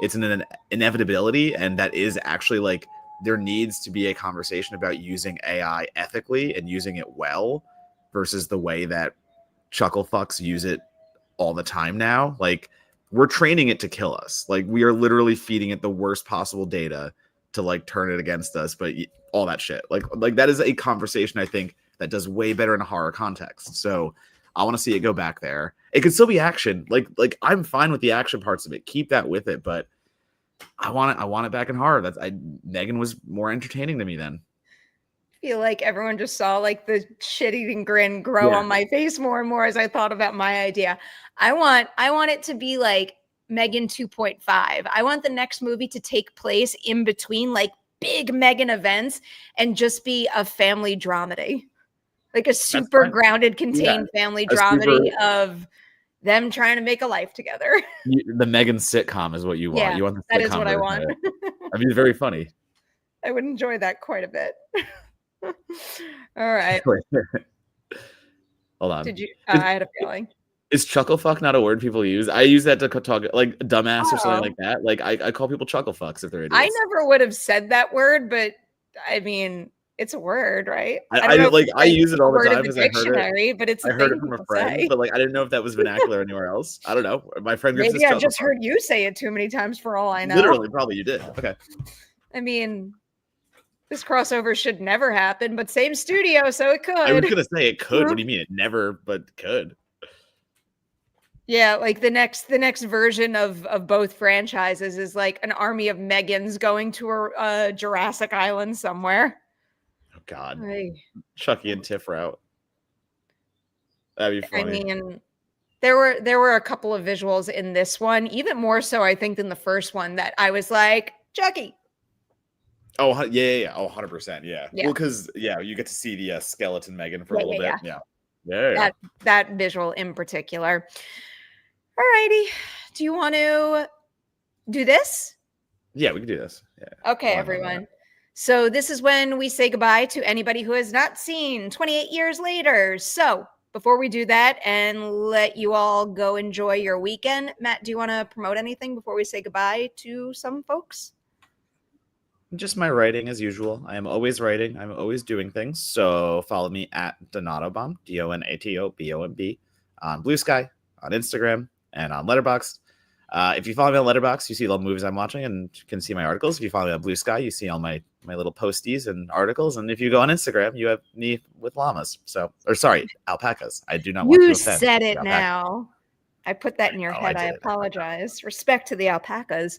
it's an inevitability. And that is actually like, there needs to be a conversation about using AI ethically and using it well versus the way that chuckle fucks use it all the time now. Like, we're training it to kill us. Like, we are literally feeding it the worst possible data to like turn it against us, but all that shit. Like that is a conversation I think that does way better in a horror context. So I want to see it go back there. It could still be action. Like I'm fine with the action parts of it. Keep that with it, but I want it back in horror. M3GAN was more entertaining to me then. I feel like everyone just saw like the shit-eating grin grow on my face more and more as I thought about my idea. I want it to be like M3GAN 2.5. I want the next movie to take place in between like big M3GAN events and just be a family dramedy. Like a super grounded, contained family dramedy of them trying to make a life together. The M3GAN sitcom is what you want. Yeah, you want the that is what I want. I mean, it's very funny. I would enjoy that quite a bit. All right. Hold on. Did you? I had a feeling. Is chuckle fuck not a word people use? I use that to talk like dumbass or something like that. Like I call people chuckle fucks if they're idiots. I never would have said that word, but I mean, it's a word, right? I use it all the time because I heard it. But it's I heard it from a friend, but like I didn't know if that was vernacular anywhere else. I don't know. My friend group. Maybe I've just heard you say it too many times for all I know. Literally, probably you did. Okay. I mean, this crossover should never happen, but same studio, so it could. I was gonna say it could. What do you mean? It never, but could. Yeah, like the next version of both franchises is like an army of M3GANs going to a Jurassic Island somewhere. Oh God, Chucky and Tiff route. That'd be funny. I mean, there were a couple of visuals in this one, even more so I think than the first one, that I was like, Chucky. Oh yeah. Oh, 100%. Yeah. Well, because you get to see the skeleton M3GAN for a little bit. Yeah. That visual in particular. Alrighty. Do you want to do this? Yeah, we can do this. Yeah. Okay, everyone. So this is when we say goodbye to anybody who has not seen 28 years later. So before we do that and let you all go enjoy your weekend, Matt, do you want to promote anything before we say goodbye to some folks? Just my writing as usual. I am always writing. I'm always doing things. So follow me at Donatobomb, DONATOBOMB, on Blue Sky, on Instagram, and on Letterboxd. If you follow me on Letterboxd, you see all the movies I'm watching and can see my articles. If you follow me on Blue Sky, you see all my little posties and articles. And if you go on Instagram, you have me with llamas. Alpacas. I do not want to offend. You said it now. I put that in your head. I did. apologize. Respect to the alpacas.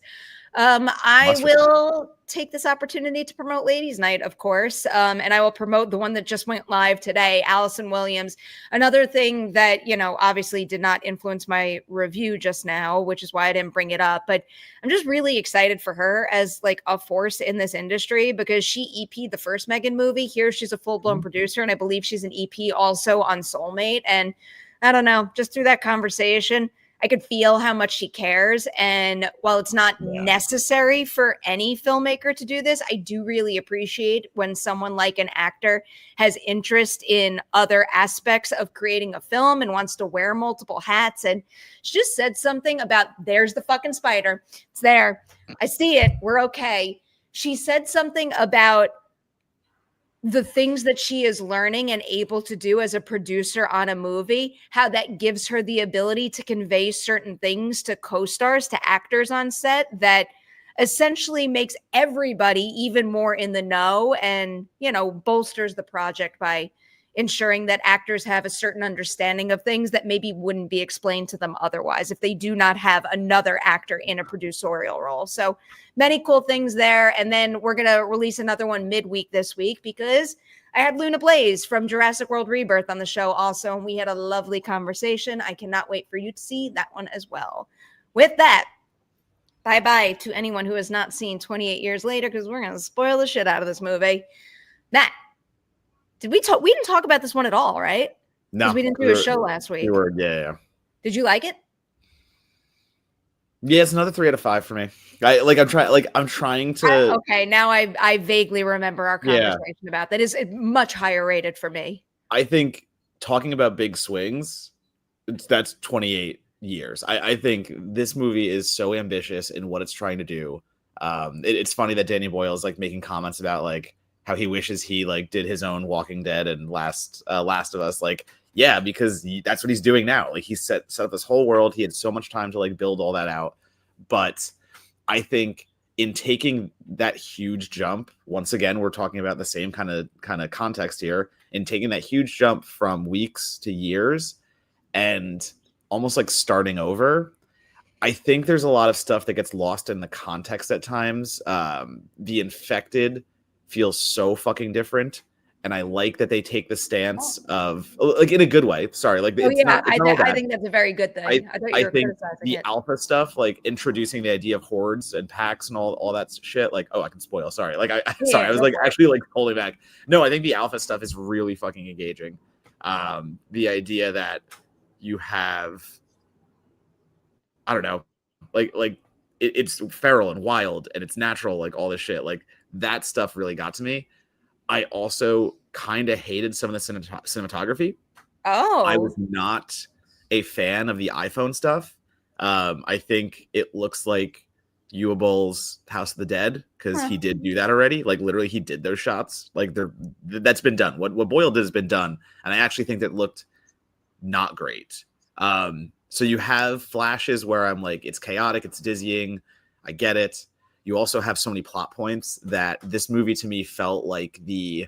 I will take this opportunity to promote Ladies Night, of course, and I will promote the one that just went live today, Allison Williams. Another thing that, you know, obviously did not influence my review just now, which is why I didn't bring it up, but I'm just really excited for her as like a force in this industry because she EP'd the first M3GAN movie. Here she's a full-blown producer, and I believe she's an EP also on Soulmate. And I don't know, just through that conversation, I could feel how much she cares. And while it's not necessary for any filmmaker to do this, I do really appreciate when someone like an actor has interest in other aspects of creating a film and wants to wear multiple hats. And she just said something about, there's the fucking spider. It's there. I see it. We're okay. She said something about the things that she is learning and able to do as a producer on a movie, how that gives her the ability to convey certain things to co-stars, to actors on set, that essentially makes everybody even more in the know and, you know, bolsters the project by ensuring that actors have a certain understanding of things that maybe wouldn't be explained to them otherwise if they do not have another actor in a producerial role. So many cool things there. And then we're going to release another one midweek this week because I had Luna Blaze from Jurassic World Rebirth on the show also, and we had a lovely conversation. I cannot wait for you to see that one as well. With that, bye-bye to anyone who has not seen 28 Years Later, because we're going to spoil the shit out of this movie. Matt, we didn't talk about this one at all, right? No, we didn't do a show last week. Yeah. Did you like it? Yeah, it's another 3 out of 5 for me. I'm trying to. Okay, now I vaguely remember our conversation about that. Is much higher rated for me. I think talking about big swings, that's 28 years. I think this movie is so ambitious in what it's trying to do. It's funny that Danny Boyle is like making comments about like how he wishes he like did his own Walking Dead and Last of Us. Like, yeah, because that's what he's doing now. Like he set up this whole world. He had so much time to like build all that out. But I think in taking that huge jump, once again, we're talking about the same kind of context here, in taking that huge jump from weeks to years and almost like starting over. I think there's a lot of stuff that gets lost in the context at times. The Infected feels so fucking different, and I like that they take the stance of like in a good way. Sorry, like I think that's a very good thing. I think the alpha stuff, like introducing the idea of hordes and packs and all that shit. Like, oh, I can spoil. Sorry, like I was like actually like holding back. No, I think the alpha stuff is really fucking engaging. The idea that you have, I don't know, like it's feral and wild and it's natural, like all this shit, like that stuff really got to me. I also kind of hated some of the cinematography. Oh, I was not a fan of the iPhone stuff. I think it looks like Uebel's House of the Dead because he did do that already. Like literally, he did those shots. Like that's been done. What Boyle did has been done, and I actually think that looked not great. So you have flashes where I'm like, it's chaotic, it's dizzying. I get it. You also have so many plot points that this movie to me felt like the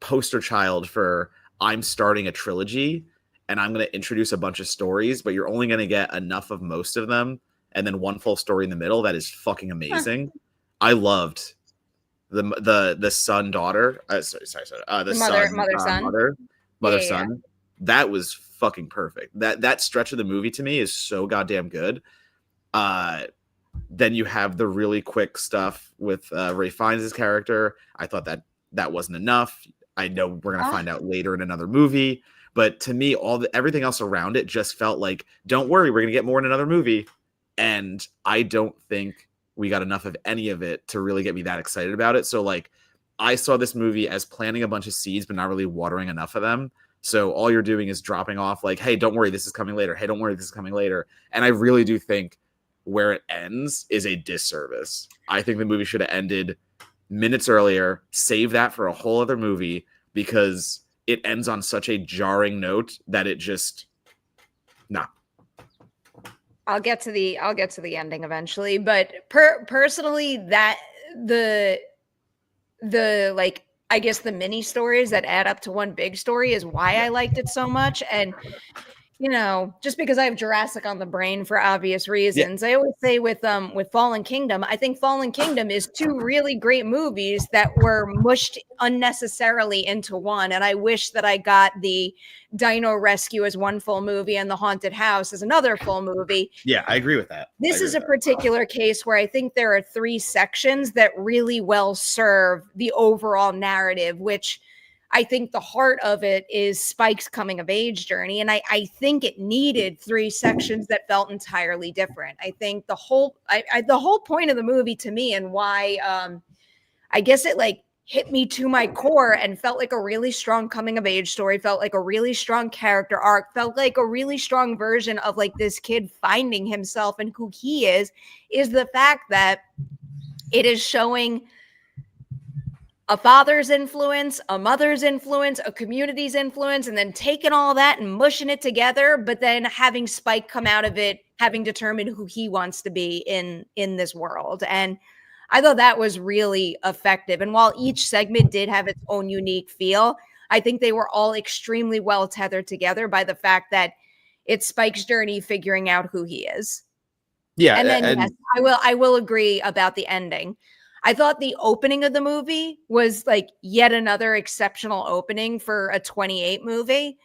poster child for I'm starting a trilogy and I'm going to introduce a bunch of stories, but you're only going to get enough of most of them. And then one full story in the middle. That is fucking amazing. I loved the son daughter. The mother son. That was fucking perfect. That stretch of the movie to me is so goddamn good. Then you have the really quick stuff with Ray Fiennes' character. I thought that wasn't enough. I know we're gonna find out later in another movie, but to me, everything else around it just felt like, don't worry, we're gonna get more in another movie. And I don't think we got enough of any of it to really get me that excited about it. So like, I saw this movie as planting a bunch of seeds, but not really watering enough of them. So all you're doing is dropping off like, hey, don't worry, this is coming later. Hey, don't worry, this is coming later. And I really do think where it ends is a disservice. I think the movie should have ended minutes earlier, save that for a whole other movie, because it ends on such a jarring note that it just I'll get to the ending eventually, but personally, that the like, I guess the mini stories that add up to one big story is why I liked it so much. And just because I have Jurassic on the brain for obvious reasons, I always say with Fallen Kingdom, I think Fallen Kingdom is two really great movies that were mushed unnecessarily into one. And I wish that I got the Dino Rescue as one full movie and the Haunted House as another full movie. Yeah, I agree with that. This is a particular case where I think there are 3 sections that really well serve the overall narrative, which I think the heart of it is Spike's coming of age journey. And I think it needed 3 sections that felt entirely different. I think the whole point of the movie to me, and why I guess it like hit me to my core and felt like a really strong coming of age story, felt like a really strong character arc, felt like a really strong version of like this kid finding himself and who he is the fact that it is showing a father's influence, a mother's influence, a community's influence, and then taking all that and mushing it together, but then having Spike come out of it, having determined who he wants to be in this world. And I thought that was really effective. And while each segment did have its own unique feel, I think they were all extremely well tethered together by the fact that it's Spike's journey figuring out who he is. Yeah. And then yes, I will agree about the ending. I thought the opening of the movie was like yet another exceptional opening for a 28 movie.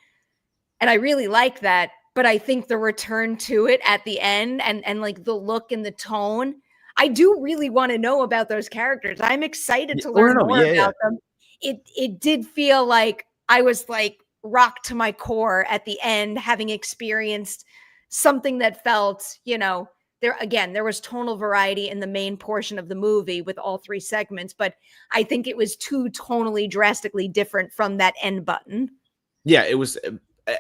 And I really like that. But I think the return to it at the end and like the look and the tone, I do really want to know about those characters. I'm excited to learn more about them. It did feel like I was like rocked to my core at the end, having experienced something that felt, there was tonal variety in the main portion of the movie with all 3 segments, but I think it was too tonally drastically different from that end button. Yeah, it was.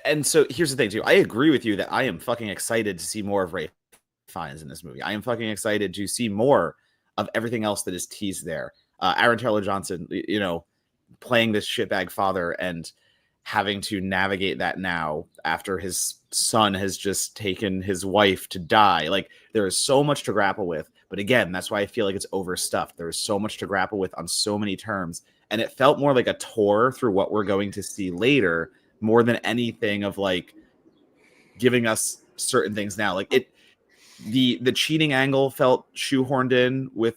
And so here's the thing too. I agree with you that I am fucking excited to see more of Ralph Fiennes in this movie. I am fucking excited to see more of everything else that is teased there. Aaron Taylor Johnson, playing this shitbag father and having to navigate that now after his son has just taken his wife to die. Like, there is so much to grapple with. But again, that's why I feel like it's overstuffed. There is so much to grapple with on so many terms. And it felt more like a tour through what we're going to see later, more than anything of like giving us certain things now. Like the cheating angle felt shoehorned in with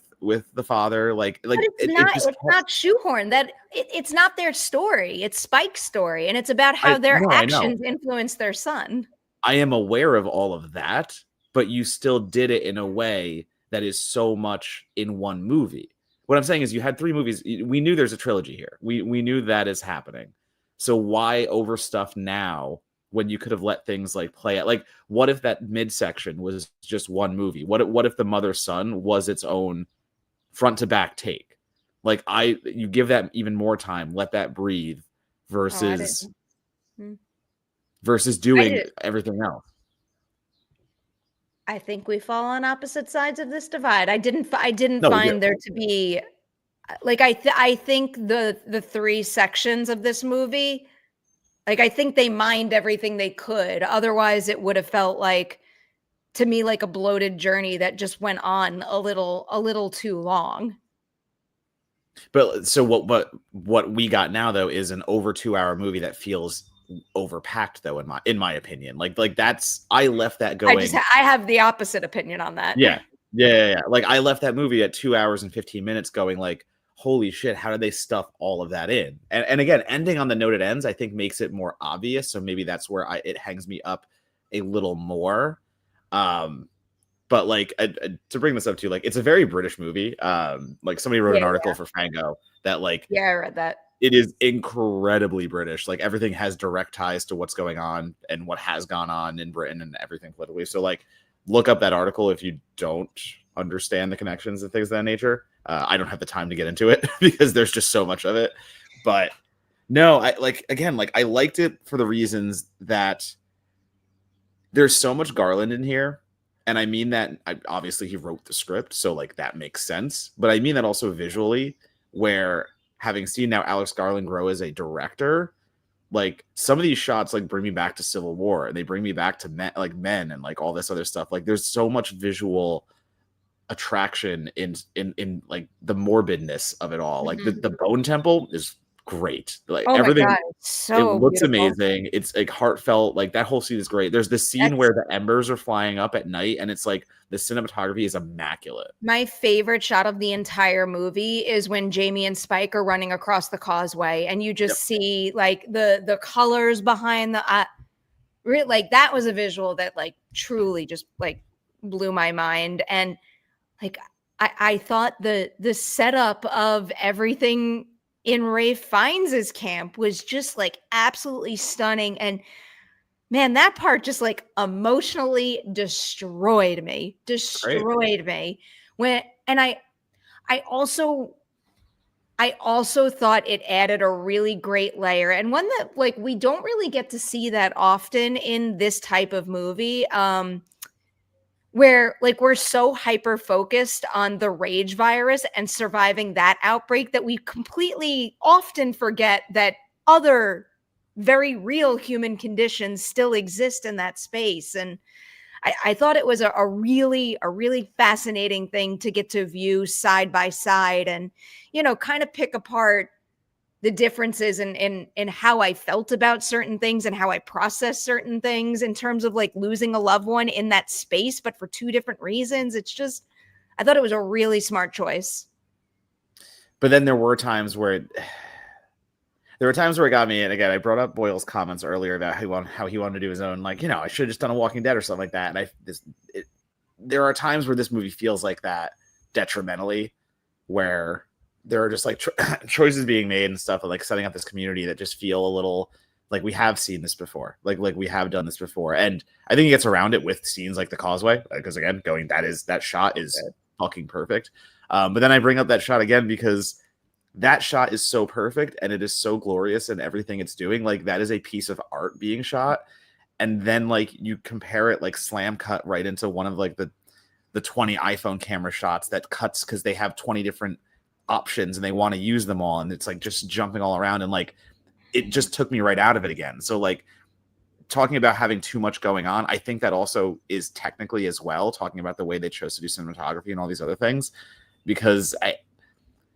the father. Like but it's not shoehorned. That it's not their story. It's Spike's story, and it's about how their actions influence their son. I am aware of all of that, but you still did it in a way that is so much in one movie. What I'm saying is you had 3 movies. We knew there's a trilogy here. We knew that is happening. So why overstuff now when you could have let things like play out? Like, what if that midsection was just one movie? What if the mother-son was its own front to back take? Like, you give that even more time, let that breathe versus doing everything else. I think we fall on opposite sides of this divide. I didn't find there to be like I think the 3 sections of this movie, like I think they mined everything they could. Otherwise, it would have felt like, to me, like a bloated journey that just went on a little too long. But so what we got now though is an over 2-hour movie that feels overpacked though, in my opinion. Like that's, I left that going. I have the opposite opinion on that. Yeah. Like, I left that movie at 2 hours and 15 minutes going like, holy shit, how did they stuff all of that in? And again, ending on the note it ends, I think makes it more obvious. So maybe that's where it hangs me up a little more. But like, to bring this up to, like, it's a very British movie. Like, somebody wrote an article for Fango that like, I read that. It is incredibly British. Like, everything has direct ties to what's going on and what has gone on in Britain and everything politically. So like, look up that article if you don't understand the connections and things of that nature. I don't have the time to get into it because there's just so much of it. But no, I liked it for the reasons that there's so much Garland in here. And I mean that, obviously he wrote the script, so like that makes sense. But I mean that also visually, where having seen now Alex Garland grow as a director, like some of these shots like bring me back to Civil War, and they bring me back to Men and like all this other stuff. Like, there's so much visual attraction in like the morbidness of it all. Like the Bone Temple is great. Like Oh my everything, God, it so looks beautiful. amazing. It's like heartfelt. Like that whole scene is great. There's this scene where the embers are flying up at night, and it's like the cinematography is immaculate. My favorite shot of the entire movie is when Jamie and Spike are running across the causeway, and you just see like the colors behind the like that was a visual that like truly just like blew my mind. And like I thought the setup of everything in Ralph Fiennes' camp was just like absolutely stunning. And man, that part just like emotionally destroyed me. Destroyed me. When and I also thought it added a really great layer, and one that like we don't really get to see that often in this type of movie. Where like we're so hyper focused on the rage virus and surviving that outbreak that we completely often forget that other very real human conditions still exist in that space. And I thought it was a really fascinating thing to get to view side by side, and kind of pick apart the differences in how I felt about certain things and how I process certain things in terms of like losing a loved one in that space, but for two different reasons. It's just, I thought it was a really smart choice. But then there were times where it got me. And again, I brought up Boyle's comments earlier about how he wanted to do his own, like, I should have just done a Walking Dead or something like that. And there are times where this movie feels like that detrimentally, where there are just like choices being made and stuff, and like setting up this community that just feel a little like we have seen this before, like we have done this before. And I think he gets around it with scenes like the causeway, because again, that shot is fucking perfect. But then I bring up that shot again because that shot is so perfect and it is so glorious in everything it's doing. Like that is a piece of art being shot. And then like you compare it like slam cut right into one of like the 20 iPhone camera shots that cuts because they have 20 different options and they want to use them all, and it's like just jumping all around, and like it just took me right out of it again. So like talking about having too much going on, I think that also is technically as well, talking about the way they chose to do cinematography and all these other things, because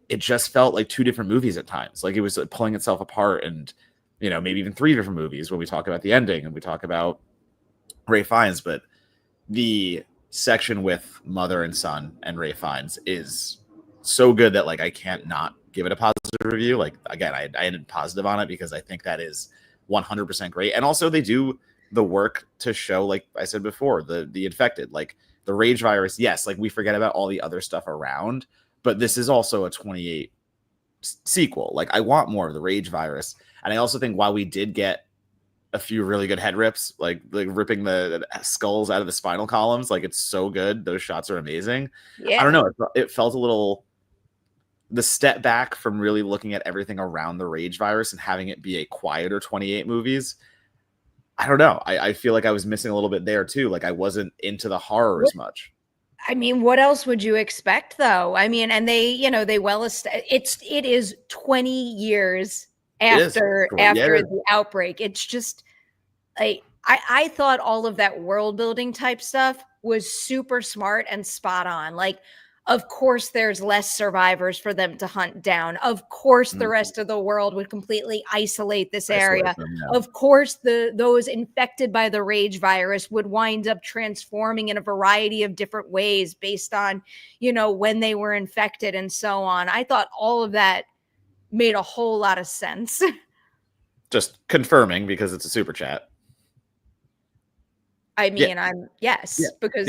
it just felt like two different movies at times. Like it was pulling itself apart, and maybe even three different movies when we talk about the ending and we talk about Ralph Fiennes. But the section with mother and son and Ralph Fiennes is so good that like I can't not give it a positive review. Like again, I ended positive on it because I think that is 100% great. And also they do the work to show, like I said before, the infected, like the rage virus. Yes, like we forget about all the other stuff around, but this is also a 28 sequel. Like I want more of the rage virus. And I also think while we did get a few really good head rips, like ripping the skulls out of the spinal columns, like it's so good. Those shots are amazing. Yeah. I don't know. It felt a little, the step back from really looking at everything around the rage virus and having it be a quieter 28 movies. I don't know. I feel like I was missing a little bit there too. Like I wasn't into the horror as much. I mean, what else would you expect though? I mean, and they, it is 20 years after the outbreak. It's just I thought all of that world building type stuff was super smart and spot on. Like, of course, there's less survivors for them to hunt down. Of course, the rest of the world would completely isolate this area. Of course, those infected by the rage virus would wind up transforming in a variety of different ways based on, when they were infected and so on. I thought all of that made a whole lot of sense. Just confirming because it's a super chat. I mean, because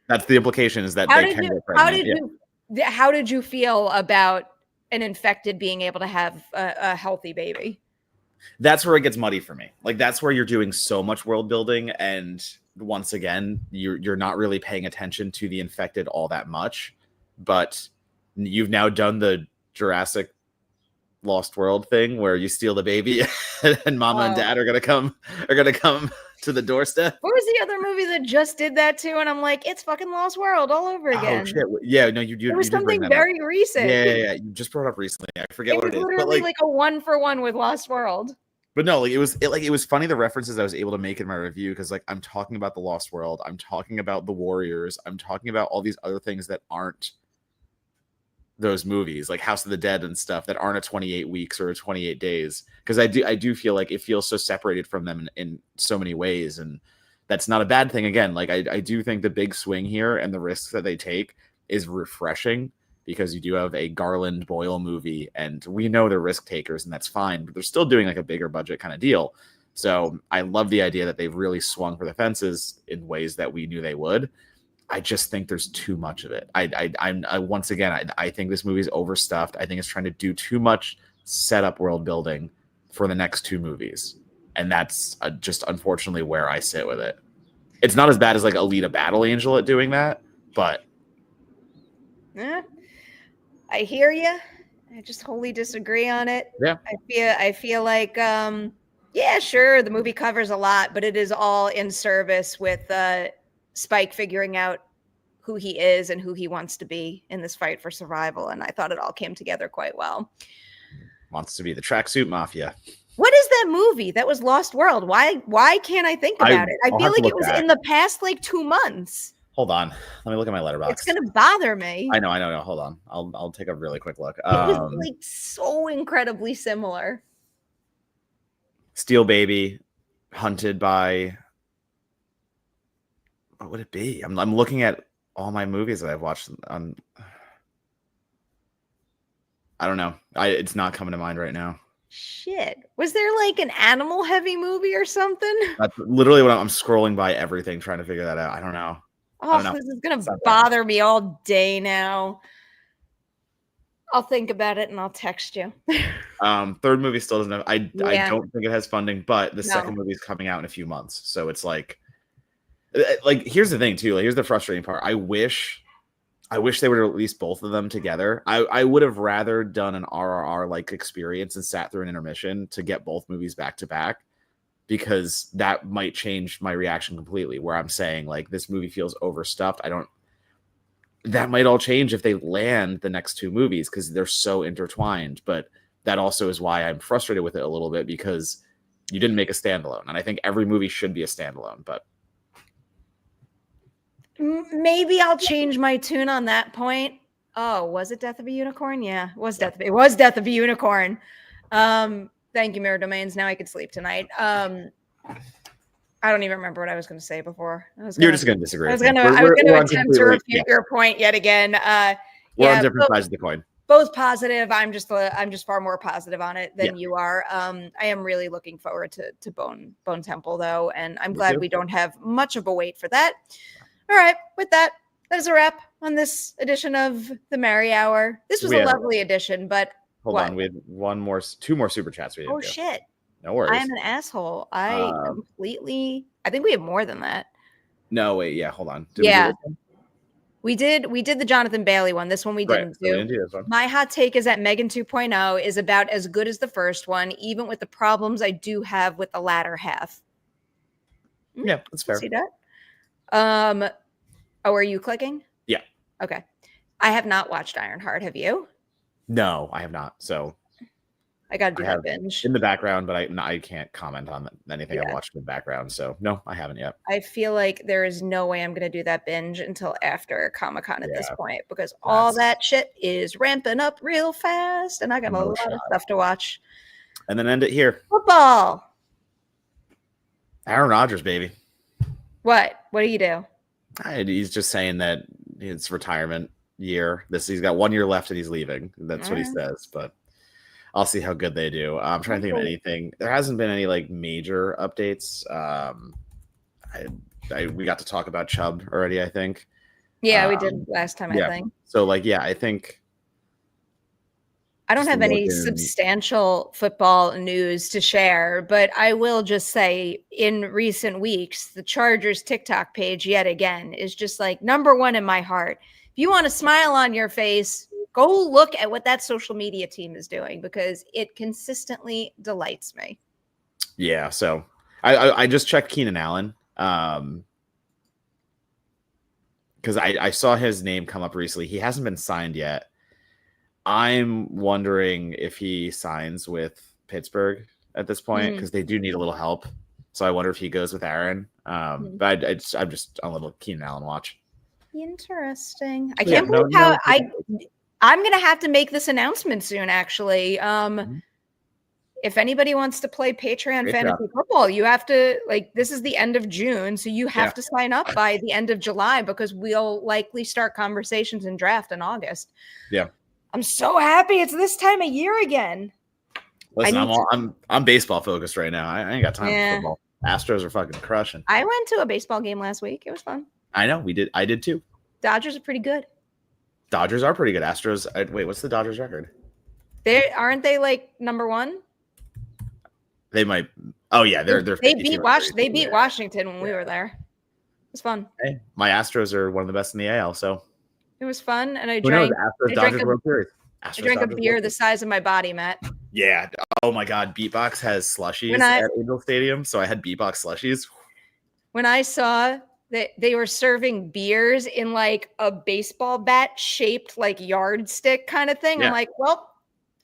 that's the implication, is that they can get pregnant. How did you feel about an infected being able to have a healthy baby? That's where it gets muddy for me. Like that's where you're doing so much world building, and once again, you're not really paying attention to the infected all that much. But you've now done the Jurassic Lost World thing where you steal the baby and mama and dad are gonna come to the doorstep. What was the other movie that just did that too? And I'm like, it's fucking Lost World all over again. Oh shit! Yeah, no, you. It was something very recent. Yeah. You just brought it up recently. I forget what it is. Literally like a 1-for-1 with Lost World. But no, like it was funny, the references I was able to make in my review, because like I'm talking about the Lost World, I'm talking about the Warriors, I'm talking about all these other things that aren't those movies like House of the Dead and stuff that aren't a 28 weeks or a 28 days, because I do feel like it feels so separated from them in so many ways, and that's not a bad thing. Again, like I do think the big swing here and the risks that they take is refreshing, because you do have a Garland Boyle movie, and we know they're risk takers, and that's fine, but they're still doing like a bigger budget kind of deal. So I love the idea that they've really swung for the fences in ways that we knew they would. I just think there's too much of it. I once again, I think this movie's overstuffed. I think it's trying to do too much setup world building for the next two movies. And that's just unfortunately where I sit with it. It's not as bad as like Alita Battle Angel at doing that, but I hear you. I just wholly disagree on it. Yeah. I feel like yeah, sure, the movie covers a lot, but it is all in service with Spike figuring out who he is and who he wants to be in this fight for survival. And I thought it all came together quite well. Wants to be the tracksuit mafia. What is that movie? That was Lost World. Why can't I think about it? I feel like it was in the past like 2 months. Hold on. Let me look at my letterbox. It's going to bother me. I know. Hold on. I'll take a really quick look. It was like so incredibly similar. Steel Baby, Hunted by... What would it be? I'm looking at all my movies that I've watched on. I don't know. It's not coming to mind right now. Shit. Was there like an animal heavy movie or something? That's literally what I'm scrolling by everything trying to figure that out. I don't know. Oh, this is going to bother me all day now. I'll think about it and I'll text you. Third movie still doesn't have. I don't think it has funding, but the second movie is coming out in a few months. So it's like here's the thing too. Like, here's the frustrating part. I wish they would have released both of them together. I would have rather done an RRR like experience and sat through an intermission to get both movies back to back, because that might change my reaction completely, where I'm saying like this movie feels overstuffed. That might all change if they land the next two movies, because they're so intertwined. But that also is why I'm frustrated with it a little bit, because you didn't make a standalone, and I think every movie should be a standalone. But maybe I'll change my tune on that point. Oh, was it Death of a Unicorn? Yeah, it was Death of a Unicorn. Thank you, Mirror Domains. Now I could sleep tonight. I don't even remember what I was going to say before. You're just going to disagree. I was going to attempt to refute your point yet again. We're on different sides of the coin. Both positive. I'm just far more positive on it than you are. I am really looking forward to Bone Temple though, and I'm glad we don't have much of a wait for that. All right, with that is a wrap on this edition of the Merri Hour. This was a lovely edition, but hold on, we had two more super chats. Oh shit! No worries. I am an asshole. I think we have more than that. No, wait. Yeah, hold on. We did the Jonathan Bailey one. This one we didn't do. This one. My hot take is that M3GAN 2.0 is about as good as the first one, even with the problems I do have with the latter half. Yeah, that's fair. See that? Are you clicking? Yeah. Okay. I have not watched Ironheart. Have you? No, I have not. So I got to do that binge in the background, but I can't comment on anything I've watched in the background. So no, I haven't yet. I feel like there is no way I'm going to do that binge until after Comic-Con at this point, because all that shit is ramping up real fast, and I got a lot of stuff to watch. And then end it here. Football. Aaron Rodgers, baby. What do you do? He's just saying that it's retirement year. He's got 1 year left and he's leaving. That's what he says, but I'll see how good they do. I'm trying to think of anything. There hasn't been any like major updates. We got to talk about Chubb already, I think. Yeah, we did last time, I think. So I think I don't have any substantial football news to share, but I will just say in recent weeks, the Chargers TikTok page yet again is just like #1 in my heart. If you want a smile on your face, go look at what that social media team is doing, because it consistently delights me. Yeah. So I just checked Keenan Allen because I saw his name come up recently. He hasn't been signed yet. I'm wondering if he signs with Pittsburgh at this point, because they do need a little help. So I wonder if he goes with Aaron. But I'm just on a little Keenan Allen watch. Interesting. I can't believe how I'm going to have to make this announcement soon, actually. If anybody wants to play Patreon fantasy football, you have to, like, this is the end of June, so you have to sign up by the end of July because we'll likely start conversations and draft in August. Yeah. I'm so happy it's this time of year again. Listen, I'm baseball focused right now. I ain't got time for football. Astros are fucking crushing. I went to a baseball game last week. It was fun. I know. I did too. Dodgers are pretty good. Dodgers are pretty good. Astros. Wait, what's the Dodgers record? Aren't they like number one? They might. Oh yeah, they beat Washington when we were there. It was fun. Hey, my Astros are one of the best in the AL, so it was fun. And I drank a beer the size of my body, Matt. Yeah. Oh my God, Beatbox has slushies at Angel Stadium, so I had Beatbox slushies. When I saw that they were serving beers in like a baseball bat shaped like yardstick kind of thing, I'm like, well,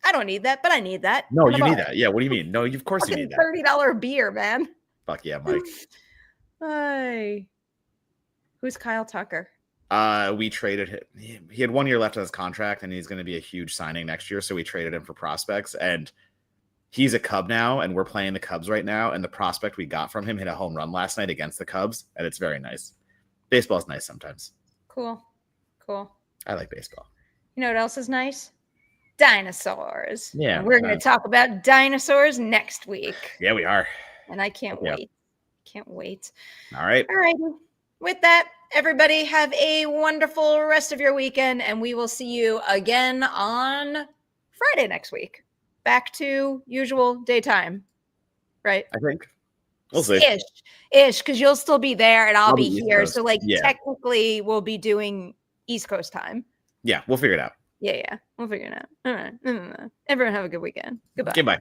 I don't need that, but I need that. No, you need that. Yeah, what do you mean? No, of course you need that. $30 beer, man. Fuck yeah, Mike. Hi. Who's Kyle Tucker? We traded him. He had 1 year left on his contract, and he's going to be a huge signing next year, so we traded him for prospects, and he's a Cub now, and we're playing the Cubs right now, and the prospect we got from him hit a home run last night against the Cubs, and it's very nice. Baseball's nice sometimes. Cool. I like baseball. You know what else is nice? Dinosaurs. Yeah. And we're going to talk about dinosaurs next week. Yeah, we are. And I can't wait. Can't wait. All right. With that, everybody have a wonderful rest of your weekend, and we will see you again on Friday next week. Back to usual daytime, right? I think. We'll see. Ish, because you'll still be there and I'll be here. So, technically, we'll be doing East Coast time. Yeah, we'll figure it out. Yeah. We'll figure it out. All right. Everyone have a good weekend. Goodbye. Goodbye.